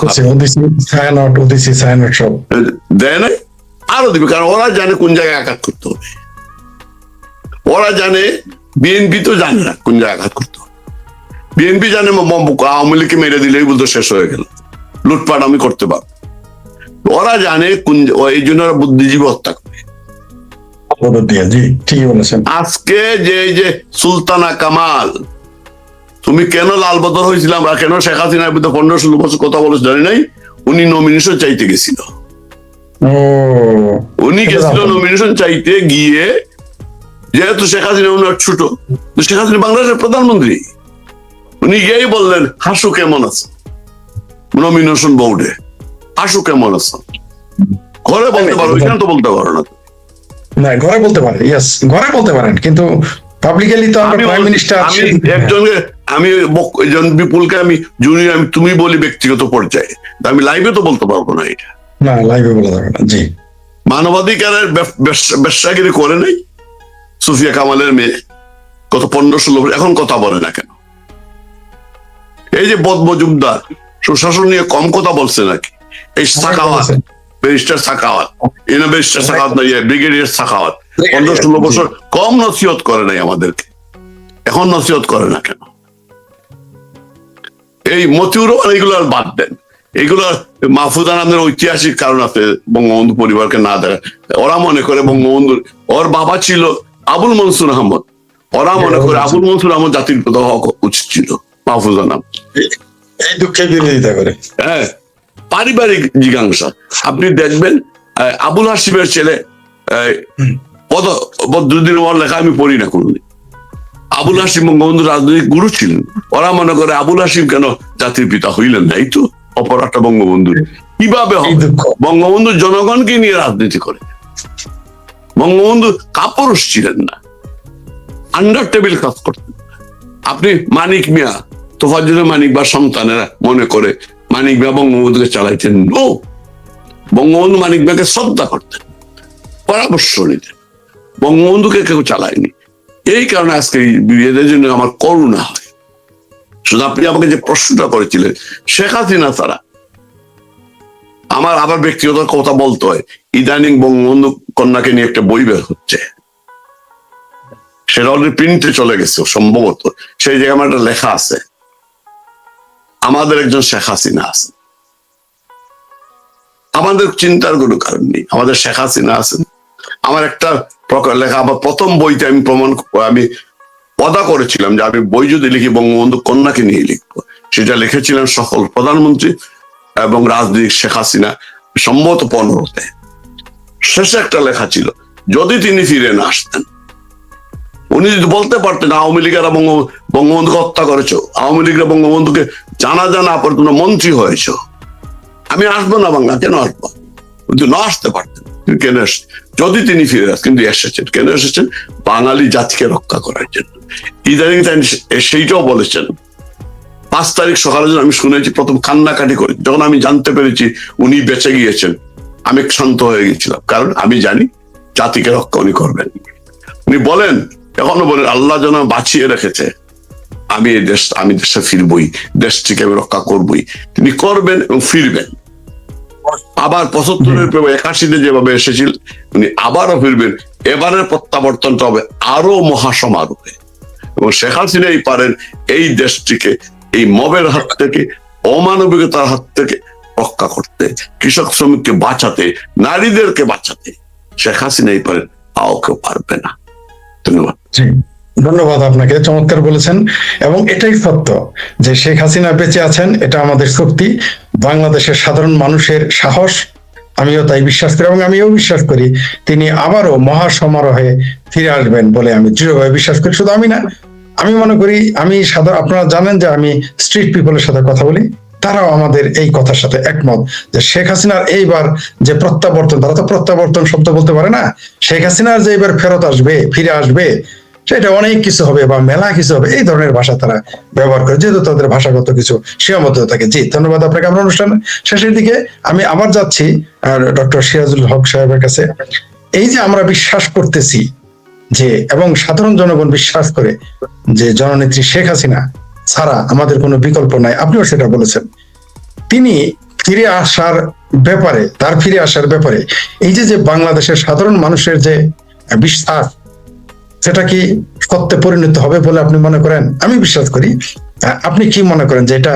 দেয় নাই, আরো দিবে। কারণ ওরা জানে কোন জায়গায় আঘাত করতে হবে। ওরা জানে, বিএনপি তো জানে না কোন জায়গায় আঘাত করতে হবে। বিএনপি জানে আওয়ামী লীগকে মেরে দিলেই বলতো শেষ হয়ে গেল, লুটপাট আমি করতে পারবো। ওরা জানে কোন, এই জন্য ওরা বুদ্ধিজীবী হত্যা করে। আজকে যে সুলতানা কামাল, তুমি কেন লালবদর হয়েছিলাম বা কেন শেখ হাসিনার বিরুদ্ধে 15-16 বছর কথা বলেছ জানি নাই? উনি নমিনেশন চাইতে গেছিল। উনি গেছিল নমিনেশন চাইতে গিয়ে, যেহেতু শেখ হাসিনা উনার ছোট, শেখ হাসিনা বাংলাদেশের প্রধানমন্ত্রী, উনি গিয়েই বললেন হাসু কেমন আছে নমিনেশন বোর্ডে, হাসু কেমন আছে। ঘরে বলতে পারো, এখানে তো বলতে পারো না। না, ঘরে বলতে পারেন, ইয়েস ঘরে বলতে পারেন, কিন্তু পাবলিকলি তো আমরা প্রাইম মিনিস্টার, আমি একজন বিপুলকে আমি জুনিয়র, আমি তুমি বলি ব্যক্তিগত পর্যায়ে, আমি লাইভে তো বলতে পারবো না এটা। না, লাইভে বলা যাবে না। জি, মানবাধিকারের ব্যবসাগিরি করে নাই সুফিয়া কামালের মেয়ে গত 15-16 এখন কথা বলে না কেন? এই যে বদ মজুমদার সুশাসন নিয়ে কম কথা বলছে নাকি? এই সাখাওয়াত, ব্যারিস্টার সাখাওয়াত, ব্যারিস্টার সাখাওয়াত না, ব্রিগেডিয়ার সাখাওয়াত 15-16 বছর কম নসিহত করে নাই আমাদেরকে, এখন নসিহত করে না কেন? এই মতিউর রহমান এইগুলো আর বাদ দেন। এইগুলো মাহফুজ আনামের ঐতিহাসিক কারণ আছে বঙ্গবন্ধু পরিবারকে না দেখা। ওরা মনে করে বঙ্গবন্ধু, ওর বাবা ছিল আবুল মনসুর আহমদ, ওরা মনে করে আবুল মনসুর আহমদ জাতির পিতা হওয়া উচিত ছিল মাহফুজ আনাম। এই দুঃখে বিরোধিতা করে। হ্যাঁ, পারিবারিক আপনি দেখবেন আবুল হাসিমের ছেলে বদরুদ্দিন ওর লেখা আমি পড়ি না কোনদিন। আবুল হাসিম বঙ্গবন্ধু রাজনৈতিক গুরু ছিলেন। ওরা মনে করে আবুল হাসিম কেন জাতির পিতা হইলেন না? এই তো অপরাধটা বঙ্গবন্ধু। কিভাবে হবে? বঙ্গবন্ধু জনগণকে নিয়ে রাজনীতি করে। বঙ্গবন্ধু কাপুরুষ ছিলেন না, আন্ডার টেবিল কাজ করতেন। আপনি মানিক মিয়া, তোফাজ্জল মানিক বা সন্তানেরা মনে করে মানিক মিয়া বঙ্গবন্ধুকে চালাইতেন। নো, বঙ্গবন্ধু মানিক মিয়াকে শ্রদ্ধা করতেন, পরামর্শ নিতেন। বঙ্গবন্ধুকে কেউ চালায়নি। এই কারণে আজকে এদের জন্য আমার করুণা হয়। শুধু আপনি আমাকে যে প্রশ্নটা করেছিলেন শেখ হাসিনা ছাড়া, আমার আবার ব্যক্তিগত কথা বলতে হয়, ইদানিং বঙ্গবন্ধু কন্যাকে নিয়ে একটা বই বের হচ্ছে, সেটা অলরেডি প্রিন্টে চলে গেছে সম্ভবত। সেই জায়গায় আমার একটা লেখা আছে, আমাদের একজন শেখ হাসিনা আছে। আমাদের চিন্তার কোনো কারণ নেই, আমাদের শেখ হাসিনা আছেন। আমার একটা লেখা, আমার প্রথম বইতে আমি ওয়াদা করেছিলাম যে আমি বই যদি লিখি বঙ্গবন্ধু কন্যাকে নিয়ে লিখবো। সেটা লিখেছিলেন সকল প্রধানমন্ত্রী এবং রাজনীতিক শেখ হাসিনা, সম্ভবত 15-তে। শেষে একটা লেখা ছিল, যদি তিনি ফিরে না আসতেন উনি যদি বলতে পারতেন আওয়ামী লীগেরা বঙ্গবন্ধুকে হত্যা করেছো, আওয়ামী লীগরা বঙ্গবন্ধুকে জানা পর তোমরা মন্ত্রী হয়েছো, আমি আসবো না বাংলা, কেন আসবো? কিন্তু না আসতে পারতেন, কেন এসেছেন? যদি তিনি ফিরে আসেন, কিন্তু এসেছেন কেন এসেছেন? বাঙালি জাতিকে রক্ষা করার জন্য। ইদানিং সেইটাও বলেছেন। 5 তারিখ সকালে যখন আমি শুনেছি, প্রথম কান্নাকাটি করে, যখন আমি জানতে পেরেছি উনি বেঁচে গিয়েছেন, আমি শান্ত হয়ে গেছিলাম, কারণ আমি জানি জাতিকে রক্ষা উনি করবেন। উনি বলেন, এখনো বলেন, আল্লাহ যেন বাঁচিয়ে রেখেছে, আমি দেশে ফিরবই, দেশটিকে আমি রক্ষা করবই। তিনি করবেন এবং ফিরবেন। আবার 75-এর 81-তে যেভাবে এসেছিল, উনি আবারও ফিরবেন। এবারের প্রত্যাবর্তনটা হবে আরো মহাসমারোহে, এবং শেখ হাসিনাই পারেন এই দেশটিকে এই মবের হাত থেকে, অমানবিকতার হাত থেকে রক্ষা করতে, কৃষক শ্রমিককে বাঁচাতে, নারীদেরকে বাঁচাতে। শেখ হাসিনাই পারেন, কেউ পারবে না। ধন্যবাদ। ধন্যবাদ আপনাকে, চমৎকার বলেছেন। এবং এটাই সত্য যে শেখ হাসিনা বেঁচে আছেন, এটা আমাদের শক্তি, বাংলাদেশের সাধারণ মানুষের সাহস। আমিও তাই বিশ্বাস করি, এবং আমিও বিশ্বাস করি তিনি আবারও মহাসমারোহে ফিরে আসবেন বলে আমি দৃঢ়ভাবে বিশ্বাস করি। শুধু আমি না, আমি মনে করি, আপনারা জানেন যে আমি স্ট্রিট পিপলের সাথে কথা বলি, তারাও আমাদের এই কথার সাথে একমত যে শেখ হাসিনার এইবার যে প্রত্যাবর্তন, তারা তো প্রত্যাবর্তন শব্দ বলতে পারে না, শেখ হাসিনার যে এবার ফেরত আসবে, ফিরে আসবে, সেটা অনেক কিছু হবে বা মেলা কিছু হবে, এই ধরনের ভাষা তারা ব্যবহার করে, যেহেতু তাদের ভাষাগত কিছু সীমাবদ্ধতা থাকে। জি, ধন্যবাদ আপনাকে। আমরা অনুষ্ঠান শেষের দিকে আমি আবার যাচ্ছি ডক্টর সিরাজুল হক সাহেবের কাছে। এই যে আমরা বিশ্বাস করতেছি যে, এবং সাধারণ জনগণ বিশ্বাস করে যে জননেত্রী শেখ হাসিনা ছাড়া আমাদের কোনো বিকল্প নাই, আপনিও সেটা বলেছেন। তিনি ফিরে আসার ব্যাপারে, তার ফিরে আসার ব্যাপারে এই যে বাংলাদেশের সাধারণ মানুষের যে বিশ্বাস, সেটা কি সত্যে পরিণত হবে বলে আপনি মনে করেন? আমি বিশ্বাস করি। আপনি কি মনে করেন যে এটা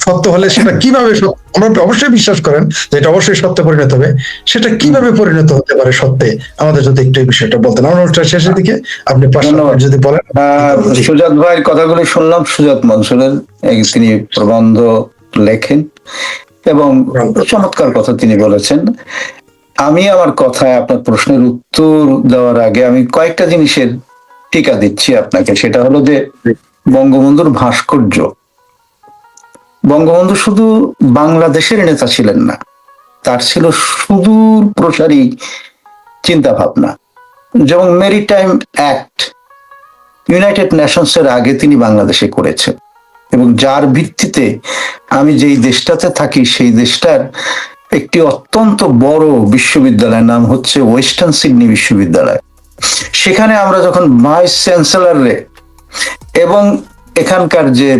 সত্য হলে সেটা কিভাবে, আমরা অবশ্যই বিশ্বাস করেন যে এটা অবশ্যই সত্যে পরিণত হবে, সেটা কিভাবে পরিণত হতে পারে সত্যে, আমাদের যদি একটু এই বিষয়টা বলতেন। আমার অনুষ্ঠান শেষের দিকে আপনি যদি বলেন। সুজাত ভাইয়ের কথাগুলো শুনলাম। সুজাত মনসুরের, তিনি প্রবন্ধ লেখেন এবং চমৎকার কথা তিনি বলেছেন। আমি আমার কথায় আপনার প্রশ্নের উত্তর দেওয়ার আগে আমি কয়েকটা জিনিসের টিকা দিচ্ছি আপনাকে। সেটা হলো যে বঙ্গবন্ধুর ভাস্কর্য, বঙ্গবন্ধু শুধু বাংলাদেশের নেতা ছিলেন না, তার ছিল সুদূর প্রসারী চিন্তা ভাবনা। যেমন মেরিটাইম অ্যাক্ট ইউনাইটেড নেশনস এর আগে তিনি বাংলাদেশে করেছেন, এবং যার ভিত্তিতে আমি যেই দেশটাতে থাকি সেই দেশটার একটি অত্যন্ত বড় বিশ্ববিদ্যালয়ের নাম হচ্ছে ওয়েস্টার্ন সিডনি বিশ্ববিদ্যালয়। সেখানে আমরা যখন ভাইস চ্যান্সেলর এবং এখানকার যে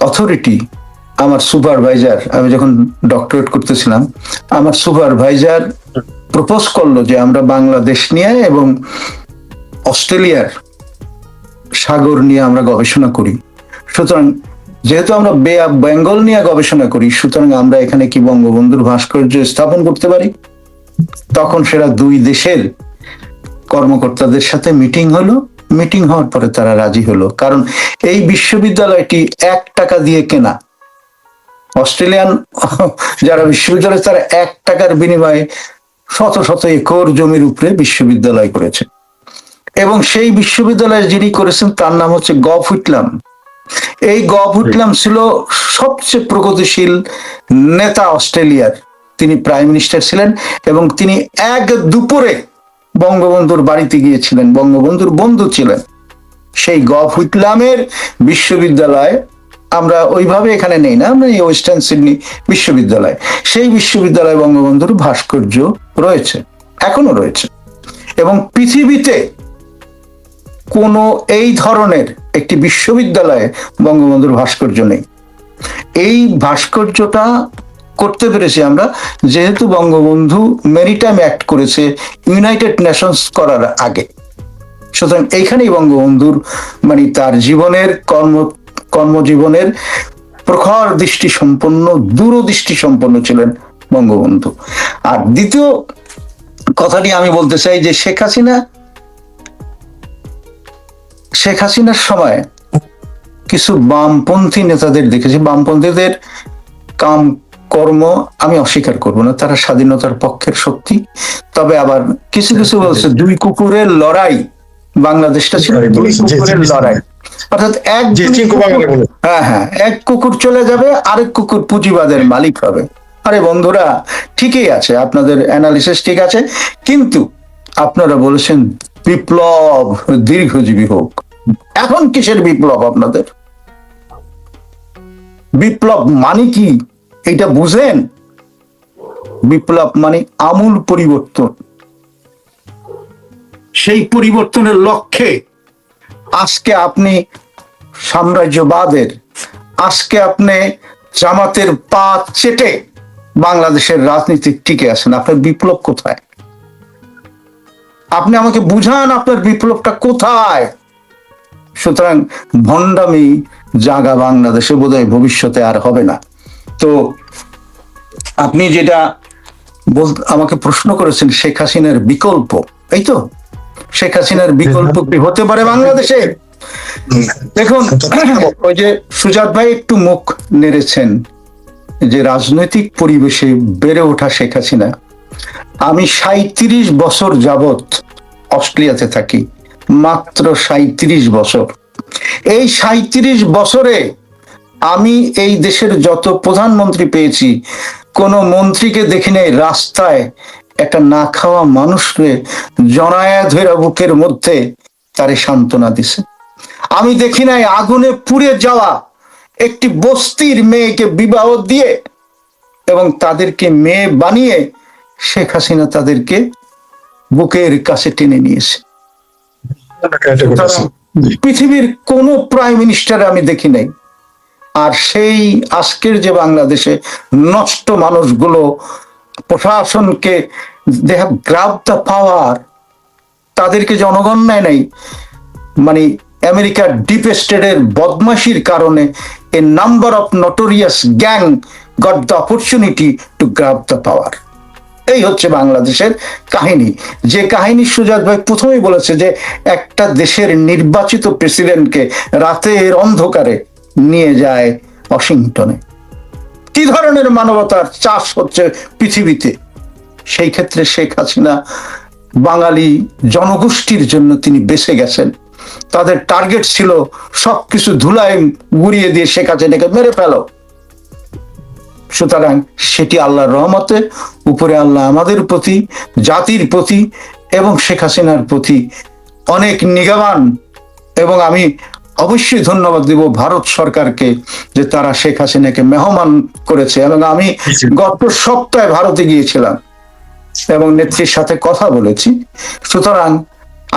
অথরিটি, আমার সুপারভাইজার, আমি যখন ডক্টরেট করতেছিলাম, আমার সুপারভাইজার প্রপোজ করলো যে আমরা বাংলাদেশ নিয়ে এবং অস্ট্রেলিয়ার সাগর নিয়ে আমরা গবেষণা করি। সুতরাং যেহেতু আমরা বে অফ বেঙ্গল নিয়ে গবেষণা করি, সুতরাং আমরা এখানে কি বঙ্গবন্ধুর ভাস্কর্য স্থাপন করতে পারি? তখন সেটা দুই দেশের কর্মকর্তাদের সাথে মিটিং হলো। মিটিং হওয়ার পরে তারা রাজি হলো, কারণ এই বিশ্ববিদ্যালয়টি 1 টাকা দিয়ে কেনা। অস্ট্রেলিয়ান যারা বিশ্ববিদ্যালয়, তারা 1 টাকার বিনিময়ে শত শত একর জমির উপরে বিশ্ববিদ্যালয় করেছে। এবং সেই বিশ্ববিদ্যালয়ে যিনি করেছেন তার নাম হচ্ছে গভ হুইটলাম। এই গভ হুইটলাম ছিল সবচেয়ে প্রগতিশীল নেতা অস্ট্রেলিয়ার। তিনি প্রাইম মিনিস্টার ছিলেন এবং তিনি এক দুপুরে বঙ্গবন্ধুর বাড়িতে গিয়েছিলেন, বঙ্গবন্ধুর বন্ধু ছিলেন। সেই গভ হুইটলামের বিশ্ববিদ্যালয় আমরা ওইভাবে এখানে নেই না, আমরা এই ওয়েস্টার্ন সিডনি বিশ্ববিদ্যালয়, সেই বিশ্ববিদ্যালয়ে বঙ্গবন্ধুর ভাস্কর্য রয়েছে, এখনো রয়েছে। এবং পৃথিবীতে কোন এই ধরনের একটি বিশ্ববিদ্যালয়ে বঙ্গবন্ধুর ভাস্কর্য নেই। এই ভাস্কর্যটা করতে পেরেছি আমরা যেহেতু বঙ্গবন্ধু মেরিটাইম অ্যাক্ট করেছে ইউনাইটেড নেশনস করার আগে। সুতরাং এইখানেই বঙ্গবন্ধুর তার জীবনের কর্মজীবনের প্রখর দৃষ্টি সম্পন্ন, দূরদৃষ্টি সম্পন্ন ছিলেন বঙ্গবন্ধু। আর দ্বিতীয় কথাটি আমি বলতে চাই যে শেখ হাসিনার সময় কিছু বামপন্থী নেতাদের দেখেছি। বামপন্থীদের কাম কর্ম আমি অস্বীকার করব না, তারা স্বাধীনতার পক্ষের শক্তি। তবে আবার কিছু কিছু বলছে 2 কুকুরের লড়াই বাংলাদেশটা ছিল জি, দুই বলেছেন, জি, কুকুরের জি, লড়াই, অর্থাৎ এক জি, চিঙ্কু বাংলা বলে। হ্যাঁ হ্যাঁ, এক কুকুর চলে যাবে, আরেক কুকুর পুঁজিবাদের মালিক হবে। আরে বন্ধুরা, ঠিকই আছে, আপনাদের অ্যানালিসিস ঠিক আছে, কিন্তু আপনারা বলেছেন বিপ্লব দীর্ঘজীবী হোক। এখন কিসের বিপ্লব আপনাদের? বিপ্লব মানে কি এটা বুঝেন? বিপ্লব মানে আমূল পরিবর্তন। সেই পরিবর্তনের লক্ষ্যে আজকে আপনি সাম্রাজ্যবাদের, আজকে আপনি জামাতের পা চেটে বাংলাদেশের রাজনীতি টিকে আছেন। আপনার বিপ্লব কোথায়? আপনি আমাকে বুঝান আপনার বিপ্লবটা কোথায়? সুতরাং ভণ্ডামি জাগা বাংলাদেশে বোধহয় ভবিষ্যতে আর হবে না। তো আপনি যেটা আমাকে প্রশ্ন করেছেন শেখ হাসিনার বিকল্প, এই তো, শেখ হাসিনার বিকল্প কি হতে পারে বাংলাদেশে? দেখুন, ওই যে সুজাত ভাই একটু মুখ নেড়েছেন যে রাজনৈতিক পরিবেশে বেড়ে ওঠা শেখ হাসিনা। আমি 37 বছর যাবত অস্ট্রেলিয়াতে থাকি, মাত্র 37 বছর। এই 37 বছরে আমি এই দেশের যত প্রধানমন্ত্রী পেয়েছি, কোন মন্ত্রীকে দেখি নাই রাস্তায় একটা না খাওয়া মানুষকে জনায়া ধরে বুকের মধ্যে তারে সান্ত্বনা দিছে। আমি দেখি নাই আগুনে পুড়ে যাওয়া একটি বস্তির মেয়েকে বিবাহ দিয়ে এবং তাদেরকে মেয়ে বানিয়ে শেখ হাসিনা তাদেরকে বুকের কাছে টেনে নিয়েছে। পৃথিবীর কোন প্রাইম মিনিস্টার আমি দেখি নাই। আর সেই আজকের যে বাংলাদেশে নষ্ট মানুষগুলো প্রশাসনকে, they have grab the power, তাদেরকে জনগণ নেয় নাই। মানে আমেরিকার ডিপ স্টেটের বদমাশির কারণে a number of notorious gang got the opportunity to grab the power. এই হচ্ছে বাংলাদেশের কাহিনী, যে কাহিনী সুজাত ভাই প্রথমেই বলেছে যে একটা দেশের নির্বাচিত প্রেসিডেন্টকে রাতের অন্ধকারে নিয়ে যায় ওয়াশিংটনে। কি ধরনের মানবতার চাষ হচ্ছে পৃথিবীতে? সেই ক্ষেত্রে শেখ হাসিনা বাঙালি জনগোষ্ঠীর জন্য তিনি বেঁচে গেছেন। তাদের টার্গেট ছিল সবকিছু ধুলায় গুড়িয়ে দিয়ে শেখ হাসিনাকে মেরে ফেলো। সুতরাং সেটি আল্লাহর রহমতে উপরে আল্লাহ আমাদের প্রতি, জাতির প্রতি এবং শেখ হাসিনার প্রতি অনেক নিগাবান। এবং আমি অবশ্যই ধন্যবাদ দিব ভারত সরকারকে যে তারা শেখ হাসিনাকে মেহমান করেছে। এবং আমি গত সপ্তাহে ভারতে গিয়েছিলাম এবং নেত্রীর সাথে কথা বলেছি। সুতরাং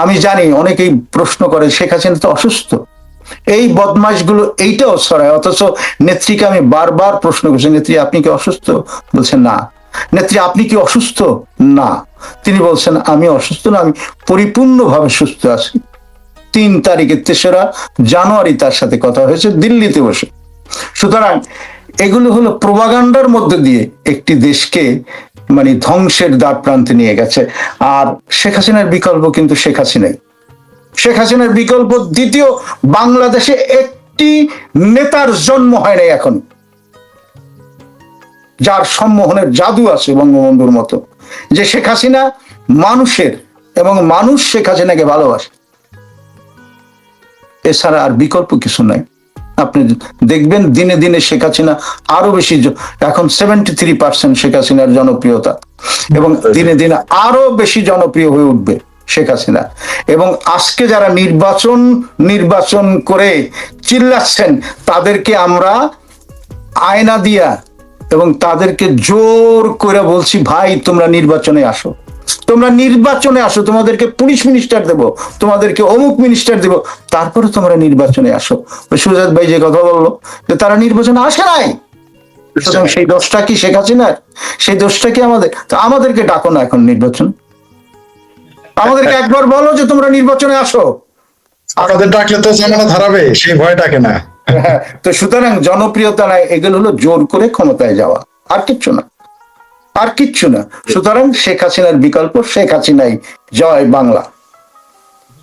আমি জানি অনেকেই প্রশ্ন করে শেখ হাসিনা তো অসুস্থ, এই বদমাশগুলো এইটাও ছড়ায়। অথচ নেত্রীকে আমি বারবার প্রশ্ন করছি, নেত্রী আপনি কি অসুস্থ? বলছেন না। নেত্রী আপনি কি অসুস্থ? না। তিনি বলছেন আমি অসুস্থ না, আমি পরিপূর্ণভাবে সুস্থ আছি। 3 তারিখে 3রা জানুয়ারি তার সাথে কথা হয়েছে দিল্লিতে বসে। সুতরাং এগুলো হলো প্রোপাগান্ডার মধ্যে দিয়ে একটি দেশকে মানে ধ্বংসের দ্বার প্রান্তে নিয়ে গেছে। আর শেখ হাসিনার বিকল্প কিন্তু শেখ হাসিনাই। শেখ হাসিনার বিকল্প দ্বিতীয় বাংলাদেশে একটি নেতার জন্ম হয় নাই এখন, যার সম্মোহনের জাদু আছে বঙ্গবন্ধুর মতো, যে শেখ হাসিনা মানুষের এবং মানুষ শেখ হাসিনাকে ভালোবাসে। এছাড়া আর বিকল্প কিছু নাই। আপনি দেখবেন দিনে দিনে শেখ হাসিনা আরো বেশি, এখন 73% শেখ হাসিনার জনপ্রিয়তা, এবং দিনে দিনে আরো বেশি জনপ্রিয় হয়ে উঠবে শেখ হাসিনা। এবং আজকে যারা নির্বাচন করে চিল্লাচ্ছেন তাদেরকে আমরা আয়না দিয়া এবং তাদেরকে জোর করে বলছি, ভাই তোমরা নির্বাচনে আসো, তোমরা নির্বাচনে আসো, তোমাদেরকে পুলিশ মিনিস্টার দেব, তোমাদেরকে অমুক মিনিস্টার দেব, তারপরে তোমরা নির্বাচনে আসো। সুজাত ভাই যে কথা বললো যে তারা নির্বাচনে আসে নাই, সেই দোষটা কি শেখ হাসিনার? সেই দোষটা কি আমাদের? তো আমাদেরকে ডাকো না এখন নির্বাচন, আমাদেরকে একবার বলো যে তোমরা নির্বাচনে আসো। আমাদের ডাকলে তো জামানত হারাবে, সেই ভয় ডাকে না। তো সুতরাং জনপ্রিয়তা নাই, এগুলো হলো জোর করে ক্ষমতায় যাওয়া, আর কিচ্ছু না, আর কিচ্ছু না। সুতরাং শেখ হাসিনার বিকল্প শেখ হাসিনাই। জয় বাংলা।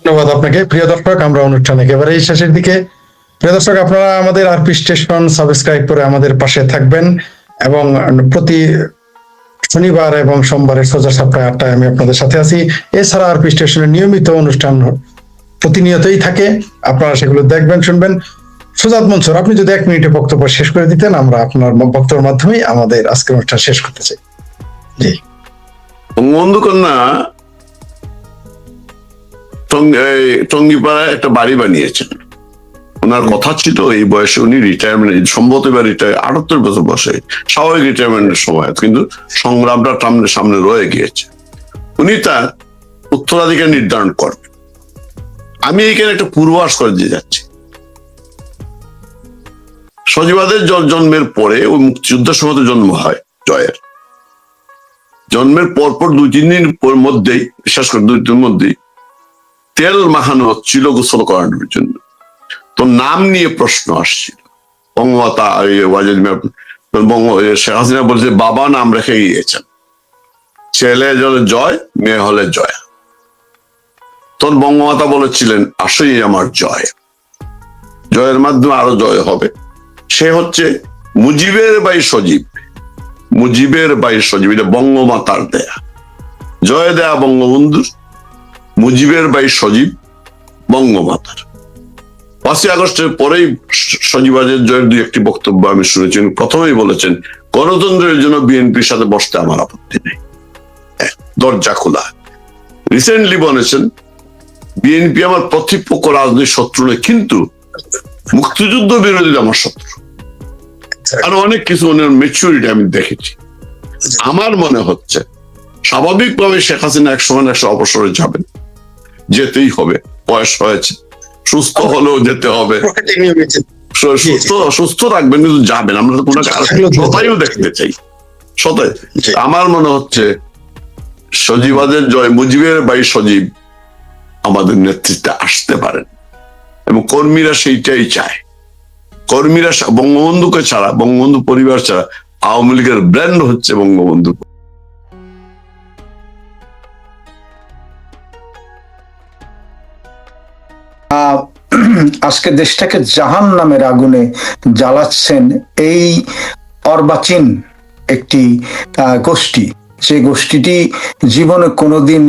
ধন্যবাদ আপনাকে। প্রিয় দর্শক, আমরা অনুষ্ঠান একেবারে শেষের দিকে। প্রিয় দর্শক, আপনারা আমাদের আরপি স্টেশন সাবস্ক্রাইব করে আমাদের পাশে থাকবেন এবং প্রতি শনিবার এবং সোমবারের সোজা 7টা 8টায় আমি আপনাদের সাথে আছি। এছাড়া আরপি স্টেশনের নিয়মিত অনুষ্ঠান প্রতিনিয়তই থাকে, আপনারা সেগুলো দেখবেন, শুনবেন। সুজাত মনসুর, আপনি যদি 1 মিনিটে বক্তব্য শেষ করে দিতেন, আমরা আপনার বক্তব্যের মাধ্যমেই আমাদের আজকের অনুষ্ঠান শেষ করতে চাই। জি। বঙ্গবন্ধু কন্যা টঙ্গিপাড়ায় একটা বাড়ি বানিয়েছেন। ওনার কথা ছিল এই বয়সে উনি রিটায়ারমেন্ট, সম্ভবত এবার 78 বছর বয়সে, স্বাভাবিক রিটায়ারমেন্টের সময়, কিন্তু সংগ্রামটা সামনে রয়ে গিয়েছে। উনি তার উত্তরাধিকার নির্ধারণ করবেন। আমি এখানে একটা পূর্বাভাস করে দিয়ে যাচ্ছি। সজীবাদের জন্মের পরে ওই মুক্তিযুদ্ধের সময় জন্ম হয় জয়ের। জন্মের পরপর 2-3 দিন মধ্যেই, বিশেষ করে 2 দিনের মধ্যেই তেল মাখানো হচ্ছিল গোসল করানোর জন্য। তো নাম নিয়ে প্রশ্ন আসছিল। বঙ্গমাতা শেখ হাসিনা বলছে বাবা নাম রেখে গিয়েছেন, ছেলে হলে জয়, মেয়ে হলে জয়া। তখন বঙ্গমাতা বলেছিলেন আসলেই আমার জয়, জয়ের মাধ্যমে আরো জয় হবে। সে হচ্ছে মুজিবের ভাই সজীব, মুজিবের ভাই সজীব, এটা বঙ্গমাতার দেয়া, জয় দেয়া বঙ্গবন্ধুর, মুজিবের ভাই সজীব বঙ্গমাতার। 5ই আগস্টের পরেই সজীবাদের জয়ের 2-1টি বক্তব্য আমি শুনেছি। প্রথমেই বলেছেন গণতন্ত্রের জন্য বিএনপির সাথে বসতে আমার আপত্তি নেই, দরজা খোলা। রিসেন্টলি বলেছেন বিএনপি আমার প্রতিপক্ষ, রাজনৈতিক শত্রু নয়, কিন্তু মুক্তিযুদ্ধ বিরোধী আমার শত্রু। আর অনেক কিছু ম্যাচুরিটি আমি দেখেছি। আমার মনে হচ্ছে স্বাভাবিকভাবে শেখ হাসিনা একসময় অবসরে যাবেন, যেতেই হবে, বয়স হয়েছে, সুস্থ হলেও যেতে হবে, সুস্থ রাখবেন, কিন্তু যাবেন। আমরা তো কোনো শতায়ু দেখতে চাই, শতায়। আমার মনে হচ্ছে সজীবাদের জয়, মুজিবের ভাই সজীব আমাদের নেতৃত্বে আসতে পারেন, এবং কর্মীরা সেইটাই চায়। কর্মীরা বঙ্গবন্ধুকে ছাড়া, বঙ্গবন্ধু পরিবার ছাড়া আওয়ামী লীগের ব্র্যান্ড হচ্ছে বঙ্গবন্ধু। আজকে দেশটাকে জাহান নামের আগুনে জ্বালাচ্ছেন এই অর্বাচীন একটি গোষ্ঠী। যে গোষ্ঠীটি জীবনে কোনোদিন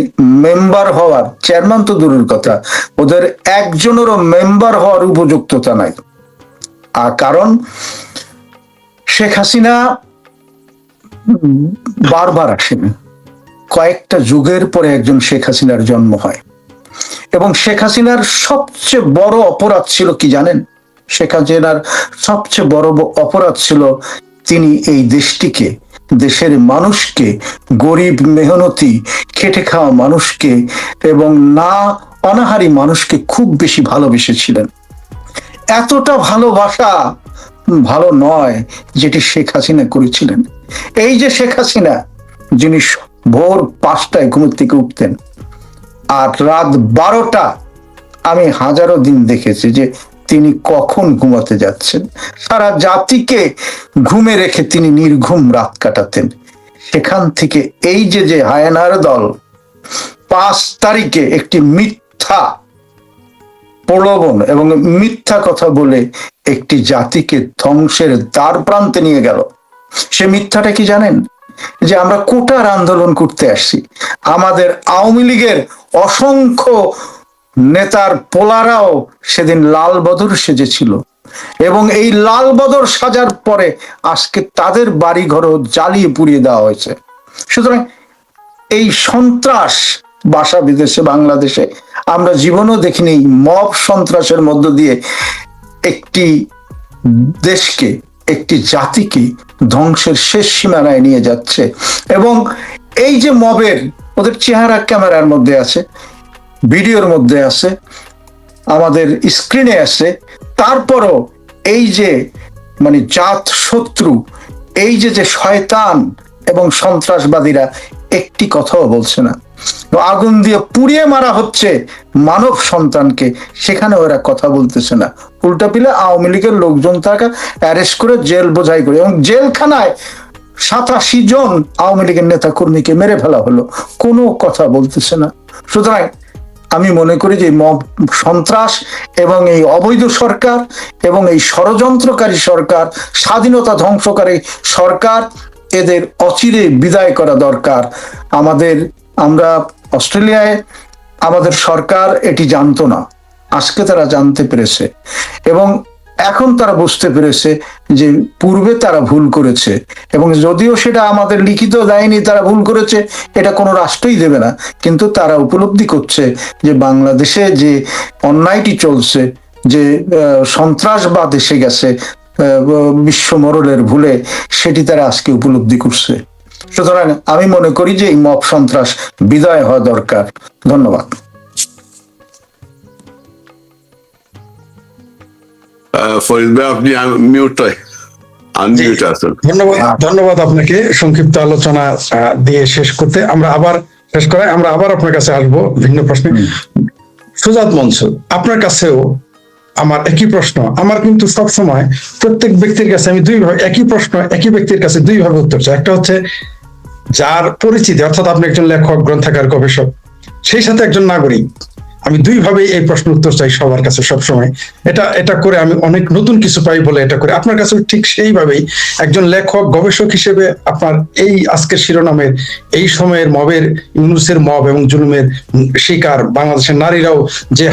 মেম্বার হওয়ার, চেয়ারম্যান তো দূরের কথা, ওদের একজনেরও মেম্বার হওয়ার উপযুক্ততা নাই। আর কারণ শেখ হাসিনা বারবার আসেন, কয়েকটা যুগের পরে একজন শেখ হাসিনার জন্ম হয়। এবং শেখ হাসিনার সবচেয়ে বড় অপরাধ ছিল কি জানেন? শেখ হাসিনার সবচেয়ে বড় অপরাধ ছিল তিনি এই দেশটিকে, দেশের মানুষকে, গরিব মেহনতি খেটে খাওয়া মানুষকে এবং না অনাহারী মানুষকে খুব বেশি ভালোবেসেছিলেন। এতটা ভালোবাসা ভালো নয় যেটি শেখ হাসিনা করেছিলেন। এই যে শেখ হাসিনা, যিনি ভোর 5টায় ঘুম থেকে উঠতেন আর রাত 12টা, আমি হাজারো দিন দেখেছি যে তিনি কখন ঘুমাতে যাচ্ছেন। সারা জাতিকে ঘুমে রেখে তিনি নির্ঘুম রাত কাটাতেন। সেখান থেকে এই যে হায়নার দল 5 তারিখে একটি মিথ্যা প্রলোভন এবং মিথ্যা কথা বলে একটি জাতিকে ধ্বংসের দ্বার প্রান্তে নিয়ে গেল। সে মিথ্যাটা কি জানেন? যে আমরা কোটার আন্দোলন করতে আসছি। আমাদের আওয়ামী লীগের অসংখ্য নেতার পোলারাও সেদিন লাল বদর সেজেছিল, এবং এই লাল বদর সাজার পরে আজকে তাদের বাড়ি ঘরও জ্বালিয়ে পুড়িয়ে দেওয়া হয়েছে। সুতরাং এই সন্ত্রাস বাসা বিদেশে, বাংলাদেশে আমরা জীবনও দেখিনি মব সন্ত্রাসের মধ্য দিয়ে একটি দেশকে, একটি জাতিকে ধ্বংসের শেষ সীমানায় নিয়ে যাচ্ছে। এবং এই যে মবের, ওদের চেহারা ক্যামেরার মধ্যে আছে, ভিডিওর মধ্যে আছে, আমাদের স্ক্রিনে আছে, তারপরও এই যে মানে জাত শত্রু, এই যে শয়তান এবং সন্ত্রাসবাদীরা একটি কথাও বলছে না। আগুন দিয়ে পুড়িয়ে মারা হচ্ছে মানব সন্তানকে, সেখানে ওরা কথা বলতেছে না। উল্টা পিলে আওয়ামী লীগের লোকজন তাকে অ্যারেস্ট করে জেল বোঝাই করে, এবং জেলখানায় 87 জন আওয়ামী লীগের নেতা কর্মীকে মেরে ফেলা হলো, কোনো কথা বলতেছে না। সুতরাং আমি মনে করি যে মব সন্ত্রাস এবং এই অবৈধ সরকার এবং এই ষড়যন্ত্রকারী সরকার, স্বাধীনতা ধ্বংসকারী সরকার, এদের অচিরে বিদায় করা দরকার। আমরা অস্ট্রেলিয়ায় আমাদের সরকার এটি জানতো না, আজকে তারা জানতে পেরেছে এবং এখন তারা বুঝতে পেরেছে যে পূর্বে তারা ভুল করেছে, এবং যদিও সেটা আমাদের লিখিত দেয়নি তারা ভুল করেছে, এটা কোনো রাষ্ট্রই দেবে না, কিন্তু তারা উপলব্ধি করছে যে বাংলাদেশে যে অন্যায়টি চলছে, যে সন্ত্রাসবাদ এসে গেছে বিশ্ব মরলের ভুলে, সেটি তারা আজকে উপলব্ধি করছে। সুতরাং আমি মনে করি যে এই মব সন্ত্রাস বিদায় হওয়া দরকার। ধন্যবাদ। ফরিদ ভাই, আপনি মিউট আনমিউট আছেন। ধন্যবাদ আপনাকে সংক্ষিপ্ত আলোচনা দিয়ে শেষ করতে। আমরা আবার আপনার কাছে আসবো ভিন্ন প্রশ্নে। সুজাত মনসুর, আপনার কাছেও আমার একই প্রশ্ন। আমার কিন্তু সবসময় প্রত্যেক ব্যক্তির কাছে আমি দুইভাবে একই প্রশ্ন একই ব্যক্তির কাছে দুইভাবে উত্তর চাই। একটা হচ্ছে যার পরিচিতি, অর্থাৎ আপনি একজন লেখক, গ্রন্থাগার, গবেষক, সেই সাথে একজন নাগরিক। আমি দুইভাবে এই প্রশ্ন উত্তর চাই সবার কাছে সবসময়। এটা করে আমি অনেক নতুন কিছু পাই বলে এটা করে আপনার কাছে ঠিক সেইভাবেই একজন লেখক, গবেষক হিসেবে আপনার এই আজকের শিরোনামের এই সময়ের মবের, ইউনূসের মব এবং জুলুমের শিকার বাংলাদেশের নারীরাও যে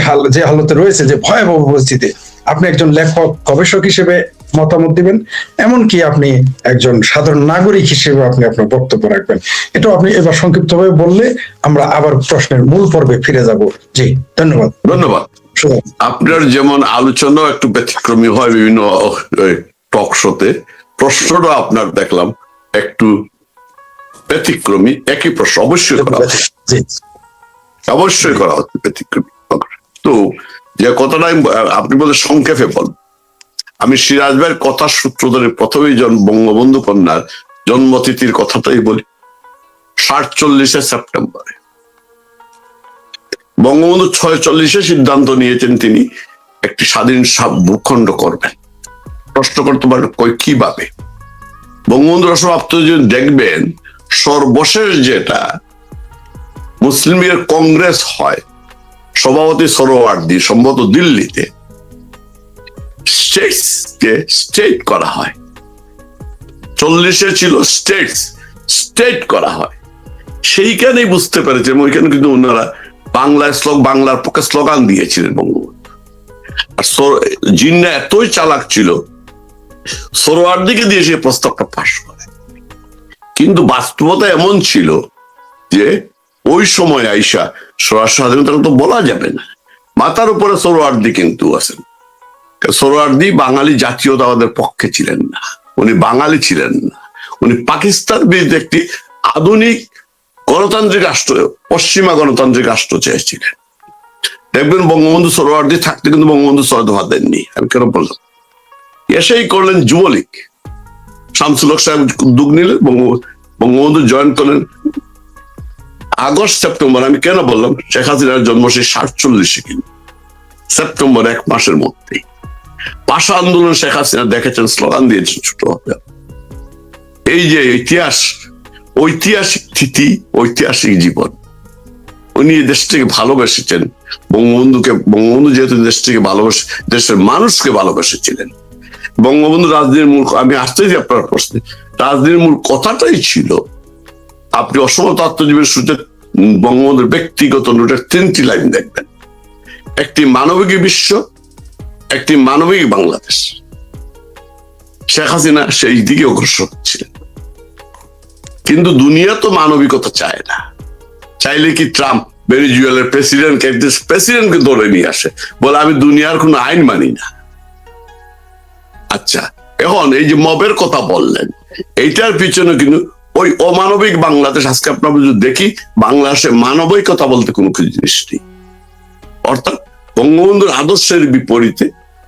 হালতে রয়েছে, যে ভয়াবহ পরিস্থিতি, আপনি একজন লেখক, গবেষক হিসেবে মতামত দিবেন, এমনকি আপনি একজন সাধারণ নাগরিক হিসেবে আপনি আপনার বক্তব্য রাখবেন। এটাও আপনি এবার সংক্ষিপ্তভাবে বললে আমরা আবার প্রশ্নের মূল পর্বে ফিরে যাব। জি, ধন্যবাদ। ধন্যবাদ। আপনার যেমন আলোচনা একটু ব্যতিক্রমী হয় বিভিন্ন টক শোতে, প্রশ্নটা আপনার দেখলাম একটু ব্যতিক্রমী। একই প্রশ্ন অবশ্যই করা হচ্ছে ব্যতিক্রমী। তো যে কথাটা আপনি বলতে সংক্ষেপে বল, আমি সিরাজ ভাইয়ের কথা সূত্র ধরে প্রথমেই বঙ্গবন্ধু কন্যার জন্মতিথির কথাটাই বলি। 47 সেপ্টেম্বরে বঙ্গবন্ধু 46-এ সিদ্ধান্ত নিয়েছেন তিনি একটি স্বাধীন ভূখণ্ড করবেন। প্রশ্ন করতে পারেন কিভাবে? বঙ্গবন্ধু রসমাপ্ত যদি দেখবেন, সর্বশেষ যেটা মুসলিম লীগের কংগ্রেস হয়, সভাপতি সোহরাওয়ার্দী সম্ভবত দিল্লিতে স্টেট করা হয়। 40-এ ছিল স্টেট করা হয়। সেইখানেই বুঝতে পেরেছেন, ওইখানে কিন্তু ওনারা বাংলার পক্ষে স্লোগান দিয়েছিলেন বঙ্গবন্ধু। আর জিন্না এতই চালাক ছিল, সোহরাওয়ার্দীকে দিয়ে সে প্রস্তাবটা পাশ করে। কিন্তু বাস্তবতা এমন ছিল যে ওই সময় আইসা স্বাধীনতা তো বলা যাবে না, মাথার উপরে সোহরাওয়ার্দী কিন্তু আছেন। সোহরাওয়ার্দী বাঙালি জাতীয়তাবাদের পক্ষে ছিলেন না, উনি বাঙালি ছিলেন না, উনি পাকিস্তান বিরুদ্ধে একটি আধুনিক গণতান্ত্রিক রাষ্ট্র, পশ্চিমা গণতান্ত্রিক রাষ্ট্র চেয়েছিলেন। দেখবেন বঙ্গবন্ধু সোহরাওয়ার্দী থাকতে কিন্তু বঙ্গবন্ধু সদফা দেননি। আমি কেন বললাম? এসেই করলেন যুবলীগ, শামসুল হক সাহেব উদ্যোগ নিলেন, বঙ্গবন্ধু জয়েন করলেন। আগস্ট সেপ্টেম্বর, আমি কেন বললাম, শেখ হাসিনার জন্ম সেই 47-এ, কিন্তু সেপ্টেম্বর 1 মাসের মধ্যেই ভাষা আন্দোলন শেখ হাসিনা দেখেছেন, স্লোগান দিয়েছেন ছোট। এই যে ইতিহাস, ঐতিহাসিক তিথি, ঐতিহাসিক জীবন। উনি দেশটিকে ভালোবেসেছেন, বঙ্গবন্ধু যেহেতু দেশটিকে ভালোবেসে, দেশের মানুষকে ভালোবেসেছিলেন। বঙ্গবন্ধু রাজনীতির মূল, আমি আসতেছি আপনার প্রশ্নে, রাজনীতির মূল কথাটাই ছিল, আপনি অসমত আত্মজীবীর সূত্রে বঙ্গবন্ধুর ব্যক্তিগত নোটের 3টি লাইন দেখবেন, একটি মানবিক বিশ্ব, একটি মানবিক বাংলাদেশ। শেখ হাসিনা সেই দিকে অগ্রসর হচ্ছিলেন, কিন্তু দুনিয়া তো মানবিকতা চায় না। চাইলে কি ট্রাম্প ভেনেজুয়েলার প্রেসিডেন্টকে ধরে নিয়ে আসে, বলে আমি দুনিয়ার কোনো আইন মানি না। আচ্ছা, এখন এই যে মবের কথা বললেন, এইটার পিছনে কিন্তু ওই অমানবিক বাংলাদেশ। আজকে আপনার যদি দেখি, বাংলাদেশে মানবিকতা বলতে কোনো জিনিস নেই। অর্থাৎ বঙ্গবন্ধুর আদর্শের বিপরীতে,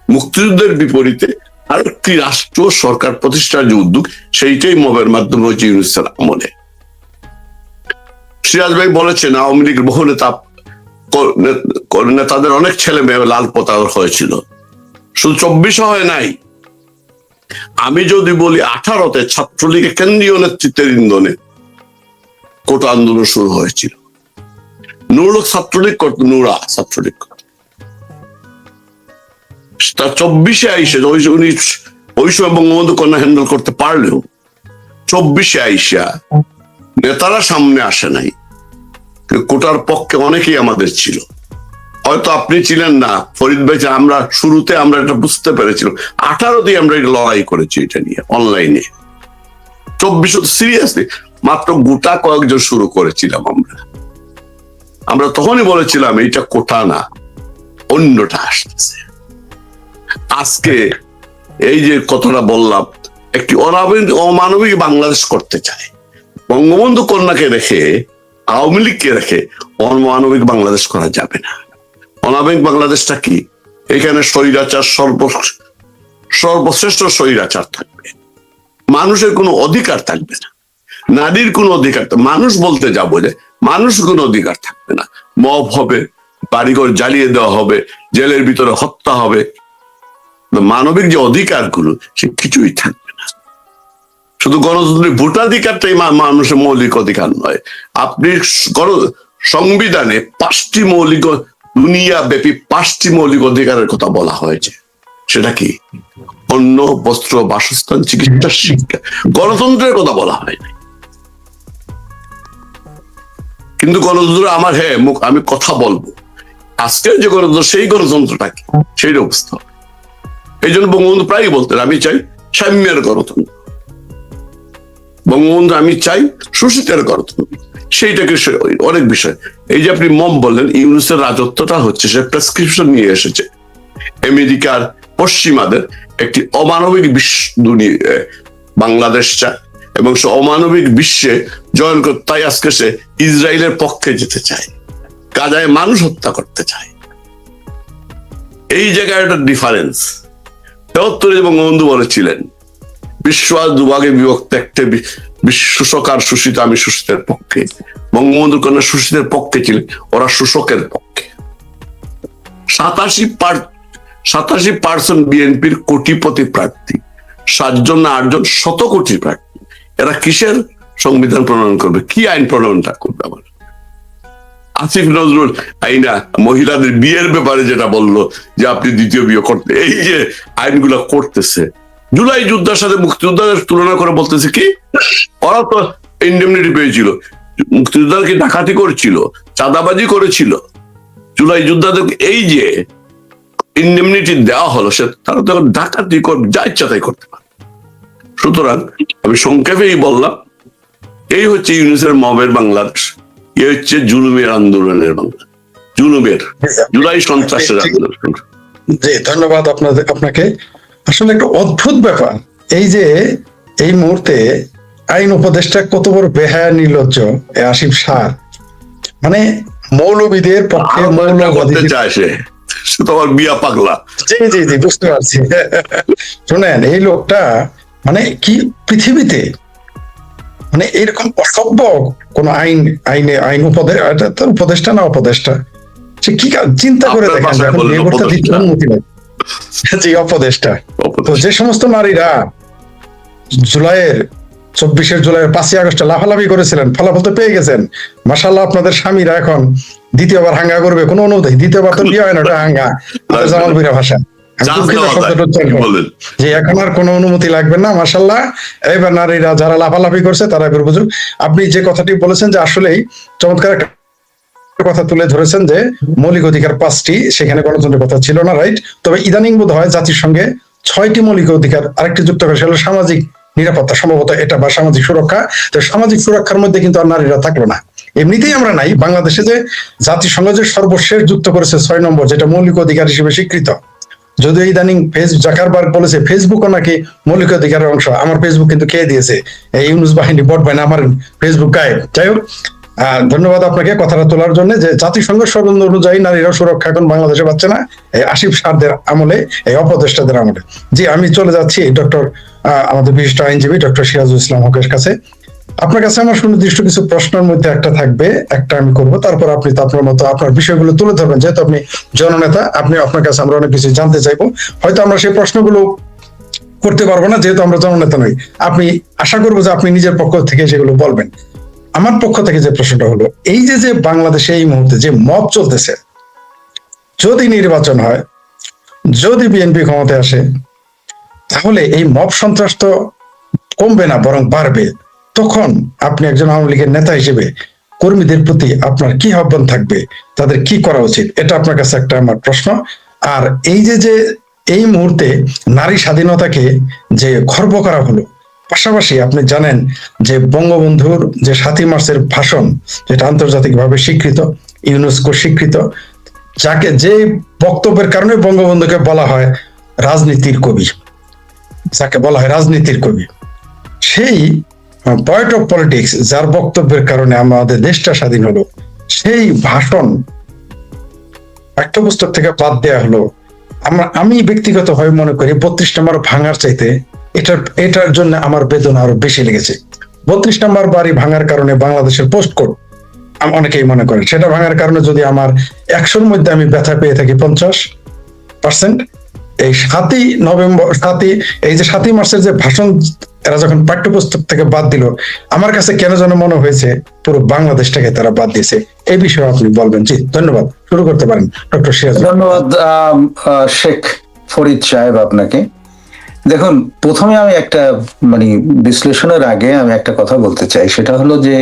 মুক্তিযুদ্ধের বিপরীতে আরেকটি রাষ্ট্র সরকার প্রতিষ্ঠার যে উদ্যোগ, সেইটাই মবের মাধ্যমে হচ্ছে ইউনূসের আমলে। সিরাজ ভাই বলেছেন, আওয়ামী লীগের বহু নেতাদের অনেক ছেলে মেয়ে লাল পতাকা হয়েছিল, শুধু 24 হয় নাই। আমি যদি বলি 18-তে ছাত্রলীগের কেন্দ্রীয় নেতৃত্বের ইন্ধনে কোটা আন্দোলন শুরু হয়েছিল। নুরুল ছাত্রলীগ করত, নুরা ছাত্রলীগ করত। তার 24-এ আইসে, উনি ওই সময় বঙ্গবন্ধু কন্যা হ্যান্ডেল করতে পারলেও 24-এ আইসা নেতারা সামনে আসে নাই। কোটার পক্ষে অনেকেই আমাদের ছিল, হয়তো আপনি ছিলেন না, ফরিদ ভাই ছিলেন, আমরা শুরুতে আমরা এটা বুঝতে পেরেছিলাম। 18 দিয়ে আমরা এটা লড়াই করেছি এটা নিয়ে অনলাইনে। 24 সিরিয়াসলি মাত্র গোটা কয়েকজন শুরু করেছিলাম আমরা তখনই বলেছিলাম এইটা কোটা না, অন্যটা আসতেছে। আজকে এই যে কথাটা বললাম, একটি অমানবিক বাংলাদেশ করতে চায়। বঙ্গবন্ধু কন্যাকে রেখে, আওয়ামী লীগকে রেখে অমানবিক বাংলাদেশ করা যাবে না। অনাবিক বাংলাদেশটা কি? এখানে স্বৈরাচার সর্বশ্রেষ্ঠ স্বৈরাচার থাকবে, মানুষের কোনো অধিকার থাকবে না, নারীর কোনো অধিকার, মানুষ বলতে যা বোঝে মানুষ কোনো অধিকার থাকবে না। মব হবে, বাড়িঘর জ্বালিয়ে দেওয়া হবে, জেলের ভিতরে হত্যা হবে, মানবিক যে অধিকারগুলো সে কিছুই থাকবে না। শুধু গণতন্ত্রের ভোটাধিকারটাই মানুষের মৌলিক অধিকার নয়। আপনি সংবিধানে 5টি মৌলিক, দুনিয়া ব্যাপী 5টি মৌলিক অধিকারের কথা বলা হয়েছে। সেটা কি? অন্ন, বস্ত্র, বাসস্থান, চিকিৎসা, শিক্ষা। গণতন্ত্রের কথা বলা হয় নাই। কিন্তু গণতন্ত্র আমার, হ্যাঁ আমি কথা বলবো, আজকের যে গণতন্ত্র সেই গণতন্ত্রটা কি সেই অবস্থা। এই জন্য বঙ্গবন্ধু প্রায়ই বলতেন আমি চাই সাম্যের গণতন্ত্র, বঙ্গবন্ধু আমি চাই শোষিতের গণতন্ত্র। সেইটাকে অনেক বিষয়, এই যে আপনি মম বললেন, ইউনুসের রাজত্বটা হচ্ছে সে প্রেসক্রিপশন নিয়ে এসেছে আমেরিকার, পশ্চিমাদের একটি অমানবিক দুনিয়া বাংলাদেশ চায়, এবং সে অমানবিক বিশ্বে জয়েন করতে, তাই আজকে সে ইসরায়েলের পক্ষে যেতে চায়, গাজায় মানুষ হত্যা করতে চায়। এই জায়গায় একটা ডিফারেন্স। 73 বঙ্গবন্ধু বলেছিলেন বিশ্ব আজ দুভাগে বিভক্ত, একটা শোষক আর শোষিত, আমি শোষিতের পক্ষে। বঙ্গবন্ধু কন্যা শোষিতের পক্ষে ছিলেন, ওরা শোষকের পক্ষে। 87% বিএনপির কোটিপতি প্রার্থী, 7 জন না 8 জন 100 কোটি প্রার্থী। এরা কিসের সংবিধান প্রণয়ন করবে? কি আইন প্রণয়নটা করবে? আবার আসিফ নজরুল আইনা মহিলাদের বিয়ের ব্যাপারে যেটা বললো যে আপনি দ্বিতীয় বিয়ে করতে, এই যে আইনগুলো করতেছে, জুলাই যুদ্ধের সাথে মুক্তিযোদ্ধাদের তুলনা করে বলতেছে কি ওরা তো ইন্ডেমনিটি পেয়েছিল, মুক্তিযোদ্ধারা কি ডাকাতি করেছিল, চাঁদাবাজি করেছিল? জুলাই যোদ্ধাদের এই যে ইন্ডেমনিটি দেওয়া হলো, সে তারা তো ডাকাতি করবে, যা ইচ্ছা তাই করতে পারে। সুতরাং আমি সংক্ষেপেই বললাম, এই হচ্ছে ইউনুসের মবের বাংলাদেশ, এ হচ্ছে জুলুমের আন্দোলনের বাংলা, জুলুমের জুলাই সন্ত্রাসের আন্দোলন। জি ধন্যবাদ আপনাকে। আসলে একটা অদ্ভুত ব্যাপার, এই যে এই মুহূর্তে আইন উপদেষ্টা কত বড় বেহায়া নির্লজ্জ আসিফ সার, মানে মৌলবীদের পক্ষে করতে চায় সে তোমার বিয়া পাগলা। জি জি জি বুঝতে পারছি। শোনেন এই লোকটা মানে কি পৃথিবীতে মানে এরকম অসভ্য কোন আইন উপদেষ্টা না উপদেষ্টা, সে কি চিন্তা করে দেখেন অনুমতি নেই। জি অপদেষ্টা। তো যে সমস্ত নারীরা জুলাইয়ের 24 জুলাই 5 আগস্টে লাফালাফি করেছিলেন, ফলাফল তো পেয়ে গেছেন। মাশাআল্লাহ আপনাদের স্বামীরা এখন দ্বিতীয়বার হাঙ্গা করবে, কোনো অনুমতি, দ্বিতীয়বার তো বিয়ে হয় না, ওটা হাঙ্গা, জামালপুরা ভাষা। যে এখন আর কোনো অনুমতি লাগবে না, মাশাআল্লাহ। এবার নারীরা যারা লাফালাফি করছে তারা এবার বুঝুক। আপনি যে কথাটি বলেছেন যে আসলেই চমৎকার একটা কথা তুলে ধরেছেন যে মৌলিক অধিকার 5টি, সেখানে গণতন্ত্রের কথা ছিল না, রাইট? তবে ইদানিং বোধ হয় জাতিসংঘে 6টি মৌলিক অধিকার আরেকটি যুক্ত করে, সেটা সামাজিক নিরাপত্তা সম্ভবত এটা, বা সামাজিক সুরক্ষা। তো সামাজিক সুরক্ষার মধ্যে কিন্তু আর নারীরা থাকলো না। এমনিতেই আমরা নাই, বাংলাদেশে যে জাতিসংঘ যে সর্বশেষ যুক্ত করেছে 6 নম্বর, যেটা মৌলিক অধিকার হিসেবে স্বীকৃত। যদিও ইদানিং জাকারবার্গ বলেছে ফেসবুকও নাকি মৌলিক অধিকারের অংশ। আমার ফেসবুক কিন্তু খেয়ে দিয়েছে এই ইউনুস বাহিনী, বট বাহিনী, আমার ফেসবুক গায়েব। যাই হোক, ধন্যবাদ আপনাকে কথাটা তোলার জন্য, যে জাতিসংঘ সনদ অনুযায়ী নারীরা সুরক্ষা এখন বাংলাদেশে পাচ্ছে না, এই আসিফ সারদের আমলে, এই অপদেষ্টাদের আমলে। জি আমি চলে যাচ্ছি আমাদের বিশিষ্ট আইনজীবী ডক্টর সিরাজুল ইসলাম হকের কাছে। আপনার কাছে আমার সুনির্দিষ্ট কিছু প্রশ্নের মধ্যে একটা থাকবে, একটা আমি করবো, তারপর আপনি তো আপনার মতো আপনার বিষয়গুলো তুলে ধরবেন। যেহেতু আপনি জননেতা, আপনার কাছে আমরা অনেক কিছু জানতে চাইবো। হয়তো আমরা সেই প্রশ্নগুলো করতে পারবো না যেহেতু আমরা জননেতা নই। আপনি আশা করবো যে আপনি নিজের পক্ষ থেকে সেগুলো বলবেন। আমার পক্ষ থেকে যে প্রশ্নটা হলো, এই যে বাংলাদেশে এই মুহূর্তে যে মব চলতেছে, যদি নির্বাচন হয়, যদি বিএনপি ক্ষমতায় আসে, তাহলে এই মব সন্ত্রাস তো কমবে না, বরং বাড়বে। তখন আপনি একজন আওয়ামী লীগের নেতা হিসেবে কর্মীদের প্রতি আপনার কি আহ্বান থাকবে, তাদের কি করা উচিত, এটা আপনার কাছে একটা আমার প্রশ্ন। আর এই যে এই মুহূর্তে নারী স্বাধীনতাকে যে খর্ব করা হলো, পাশাপাশি আপনি জানেন যে বঙ্গবন্ধুর যে 7ই মার্চের ভাষণ, যেটা আন্তর্জাতিকভাবে স্বীকৃত, ইউনেস্কো স্বীকৃত, যাকে যে বক্তব্যের কারণে বঙ্গবন্ধুকে বলা হয় রাজনীতির কবি, যাকে বলা হয় রাজনীতির কবি, সেই পয়েন্ট অফ পলিটিক্স, যার বক্তব্যের কারণে আমাদের দেশটা স্বাধীন হলো, সেই ভাষণ পাঠ্যপুস্তক থেকে বাদ দেওয়া হলো। আমি ব্যক্তিগতভাবে মনে করি 32 নম্বর ভাঙার চাইতে এটার জন্য আমার বেদনা আরো বেশি লেগেছে। 32 নম্বর বাড়ি ভাঙার কারণে বাংলাদেশের পোস্ট কোড অনেকেই মনে করেন সেটা ভাঙার কারণে যদি আমার 100-র মধ্যে আমি ব্যথা পেয়ে থাকি 50%, এই 7ই নভেম্বর এই যে 7ই মার্চের যে ভাষণ এরা যখন পাঠ্যপুস্তক থেকে বাদ দিল, আমার কাছে কেন যেন মনে হয়েছে পুরো বাংলাদেশটাকে তারা বাদ দিয়েছে। এই বিষয়ে আপনি বলবেন। জি, ধন্যবাদ। শুরু করতে পারেন ডক্টর সিরাজ। ধন্যবাদ শেখ ফরিদ সাহেব আপনাকে। দেখুন, প্রথমে আমি একটা মানে বিশ্লেষণের আগে আমি একটা কথা বলতে চাই, সেটা হলো যে